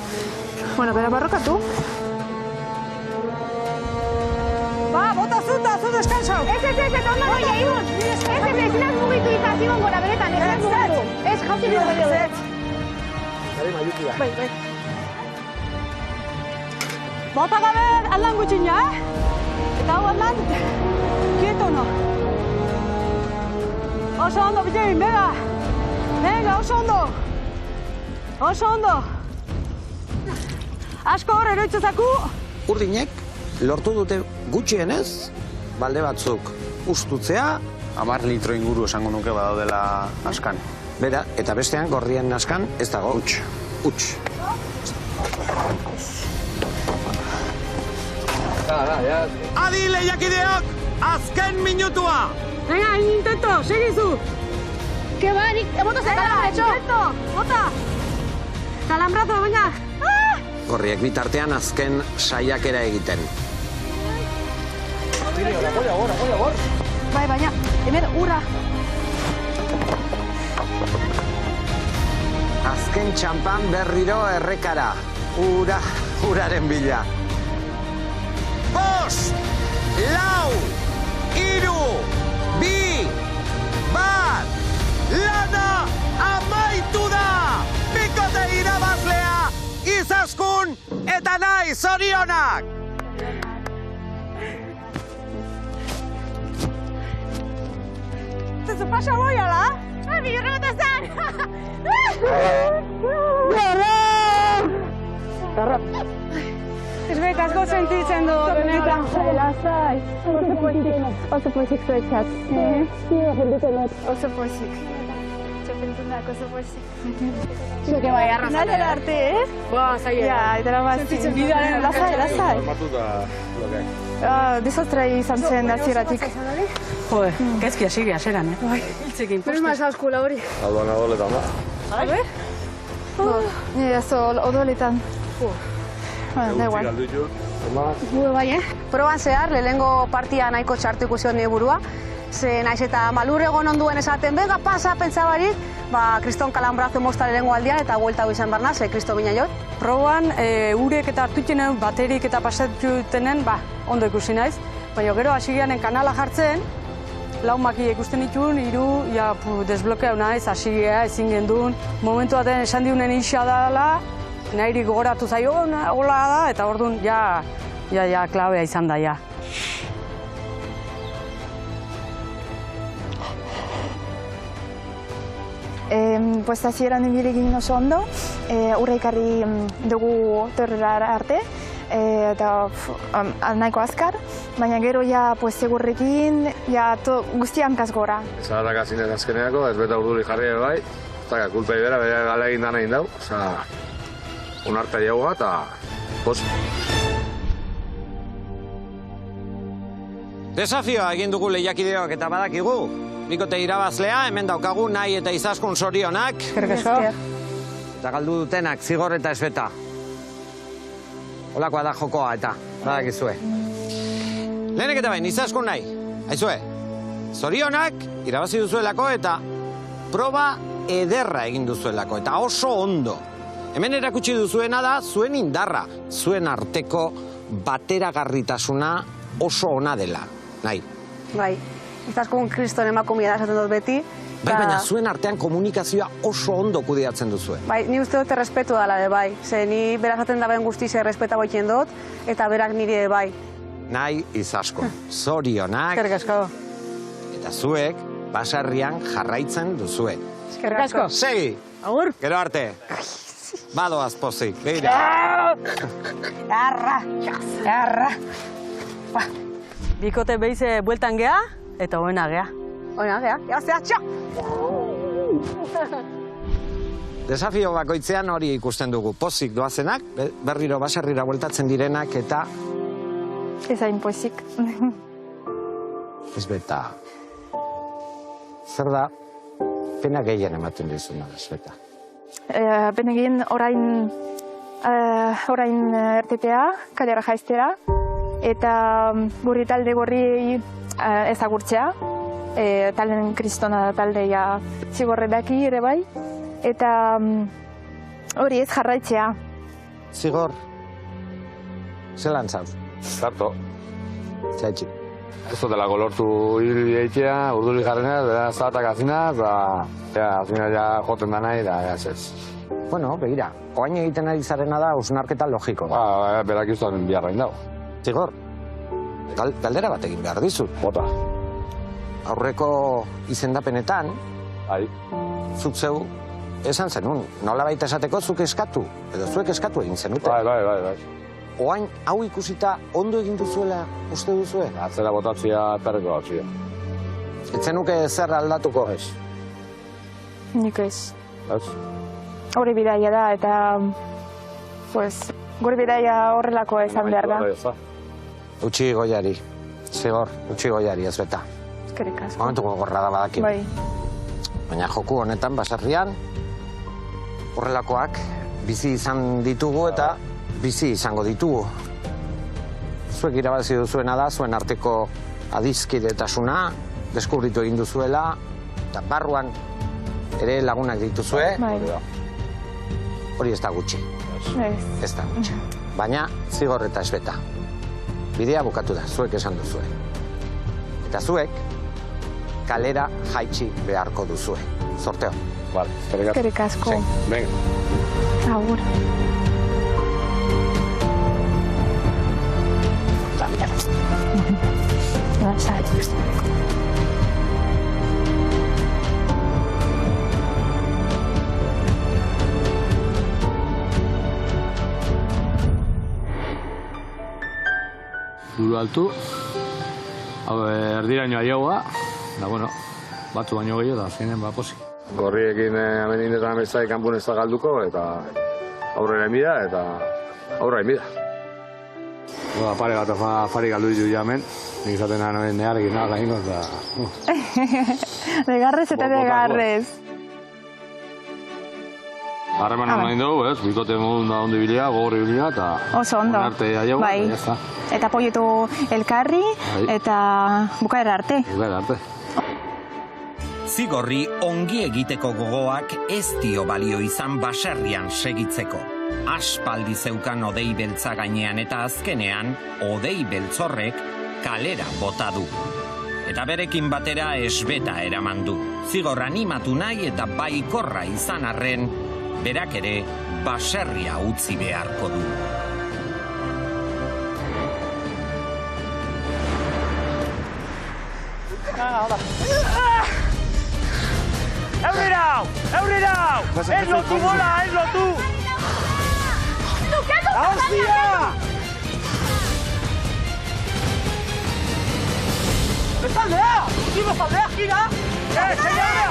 Speaker 13: Bueno, bera barrokatu.
Speaker 3: Ba, bota zu deskansa! Ez, ondo goia, Ibon! Ez, ezinaz mugitu izaz, Ibon gora beretan, ez mugitu. Ez, jauzi dugu beretan. Bai. Bota gabe aldan gutxina, Eta hau aldan, kieto no. Oso ondo, Bitxein, venga! Venga, oso ondo! Asko hor eroitzezaku.
Speaker 4: Urdinek lortu dute gutxienez, balde batzuk ustutzea.
Speaker 6: 10 litro inguru esango nuke badaudela askan.
Speaker 4: Bera, eta bestean gorrien askan ez dago. Huts. Adi lehiakideok, azken minutua!
Speaker 3: Venga, intento, segizu! Que va, Nik, bota ze kalambretxo! Bota! Kalambrazo, venga!
Speaker 4: Gorriek bitartean azken saiakera egiten.
Speaker 13: Bai, baina, hemen ura.
Speaker 4: Azken txampan berriro errekara. Uraren bila. 5, 4, 3, 2, eta nahi, zorionak!
Speaker 3: Se pasa voy a la. Ay, mi remata zan.
Speaker 13: Ez asko sentitzen du, benetan. Lasai. Oso pozik zuetzat. Oso pozik. Txapeltunak oso pozik. Zuke bai, arrasate. Nare arte,
Speaker 18: Ba, zaila.
Speaker 13: Ja, edera bat.
Speaker 18: Sentitzen bidaren.
Speaker 13: Lasai. Desastre izan zen hasieratik.
Speaker 19: Jode, gaizki hasi geha zeran, Hiltzekin postez.
Speaker 18: Pero más askula hori.
Speaker 9: Aldoan odoletan da.
Speaker 13: A ver? Nire odoletan. Bueno, da igual.
Speaker 7: Bai, Proban zehar, lehenengo partia nahiko txartu ikusi nire burua. Ze naiz eta malur egon onduen esaten, venga, pasa, pentsabarik, kriston kalambrazo mozta lehenengo aldian eta guelta izan barna, ze kristo bina jot.
Speaker 19: Proban, urek eta hartutenen, baterik eta pasatutenen, ondo ikusi naiz. Baina gero hasi geanen kanala jartzen, lau maki ikusten ditun, hiru, desblokeau naiz, hasi geha, ezin gendun. Momentu baten esan diunen isa dela, nahiri gogoratu zaio, hola da, eta orduan, ja, klabea izan da, ja.
Speaker 13: Pues hasieran ibilegin oso ondo, urra ikarri dugu torrera arte, eta nahiko azkar, baina gero ja segurrekin guzti hankaz gora.
Speaker 9: Zaharrak azinen azkeneako, ez beta urduri jarri bai, eta kulpa ibera, bere gala egin dana indau, unartea jagoa eta post.
Speaker 4: Desafioa egin dugu lehiakideok eta badakigu. Bikote irabazlea, hemen daukagu nahi eta izaskun zorionak. Eta galdu dutenak, zigor eta esbeta. Holakoa da jokoa eta badakizue. Lehenek eta bain, izaskun nahi. Aizue, zorionak irabazi duzuelako eta proba ederra egin duzuelako eta oso ondo. Hemen erakutsi duzuena da zuen indarra, zuen arteko bateragarritasuna oso ona dela. Nahi.
Speaker 7: Bai. Izaskun kriston emakumia da esaten dut beti.
Speaker 4: Bai, baina zuen artean komunikazioa oso ondo kudeatzen duzue.
Speaker 7: Bai, ni uste dut errespetu dela de bai. Ze ni berak esaten daben guztiz errespeta goitien dut, eta berak niri de bai.
Speaker 4: Nahi izaskun, zorionak.
Speaker 19: Eskerrik asko.
Speaker 4: Eta zuek, basarrian jarraitzen duzue.
Speaker 19: Eskerrik asko.
Speaker 4: Segi!
Speaker 19: Agur!
Speaker 4: Gero arte. Badoaz pozik, begira.
Speaker 19: Arra! Bikote behize bueltan geha, eta hoena geha.
Speaker 7: Hoena geha, jaztea, txo!
Speaker 4: Desafio bakoitzean hori ikusten dugu. Pozik doazenak, berriro basarrira bueltatzen direnak, eta...
Speaker 13: Ez hain pozik.
Speaker 4: Ez beta... Zer da, pena gehien ematen dizuna, ez beta.
Speaker 13: Pena gehien orain RTTA, kalera jaiztera, eta gurri talde gorri ezagurtzea, talen kristona taldea zigorredaki ere bai, eta hori ez jarraitzea.
Speaker 4: Zigor, zelan zauz?
Speaker 9: Zarto.
Speaker 4: Zaitxik.
Speaker 9: Ez dutela golortu hiri eitea, urduri jarrena, bera zahatak azina, eta azina ja joten da nahi, da ez.
Speaker 4: Bueno, begira, oain egiten ari zarena da usnarketa logiko.
Speaker 9: Berak izan biharra indau.
Speaker 4: Zigor, galdera bat egin behar dizut.
Speaker 9: Bota.
Speaker 4: Aurreko izendapenetan, zuk zeu, esan zenun, nola baita esateko zuk eskatu, edo zuek eskatu egin zenute.
Speaker 9: Bai.
Speaker 4: Oain, hau ikusita ondo egin duzuela uste duzue?
Speaker 9: Atzera botatzia perreko gauzia.
Speaker 4: Etzenuke zer aldatuko ez?
Speaker 13: Nik ez.
Speaker 9: Ez?
Speaker 13: Hori bidaia da, eta... Gure bidaia horrelako izan behar da.
Speaker 4: Utsi goiari. Zigor, utsi goiari ez beta.
Speaker 13: Eskerrik asko.
Speaker 4: Momentuko gorra da badakin.
Speaker 13: Bai.
Speaker 4: Baina joku honetan, basarrian, horrelakoak bizi izan ditugu eta bizi izango ditugu. Zuek irabazi duzuena da, zuen arteko adizkidetasuna, deskubritu egin duzuela, eta barruan ere lagunak dituzue.
Speaker 13: Bai.
Speaker 4: Hori ez da gutxi. Ez da gutxi. Baina, zigor eta esbeta. Bidea bukatu da, zuek esan duzue. Eta zuek, kalera jaitsi beharko duzue. Sorteo.
Speaker 13: Eskerrik asko.
Speaker 9: Venga.
Speaker 13: Agur.
Speaker 9: Buru altu, erdiraino aiagoa, da bueno, batzu baino gehiago da, azkenean posi. Gorriekin amenin eta amestai kanpun ez da galduko, eta aurrera enbida, eta aurrera enbida. Pare bat afari galdu ditu jamen, nik izaten neharekin nahala ingo, eta...
Speaker 13: Degarrez eta degarrez.
Speaker 9: Harreman nahi dugu, ez? Bikote modun da ondo bilia, gogorri bilia, eta...
Speaker 13: Oso ondo.
Speaker 9: Arte aiago,
Speaker 13: bai.
Speaker 9: eta jazta.
Speaker 13: Eta apoietu elkarri, eta bukaera arte.
Speaker 9: Bukaera arte.
Speaker 1: Zigorri ongi egiteko gogoak ez dio balio izan baserrian segitzeko. Aspaldi zeukan odei beltza gainean eta azkenean, odei beltzorrek kalera bota du. Eta berekin batera esbeta eraman du. Zigor animatu nahi eta baikorra izan arren, berak ere baserria utzi beharko du.
Speaker 4: ¡Eurira! ¡Eurira! ¡Es lo tú, bola! ¡Es lo tú! ¡La hostia! ¡Besaldea! ¡Sí, besaldea, gira! ¡Señores!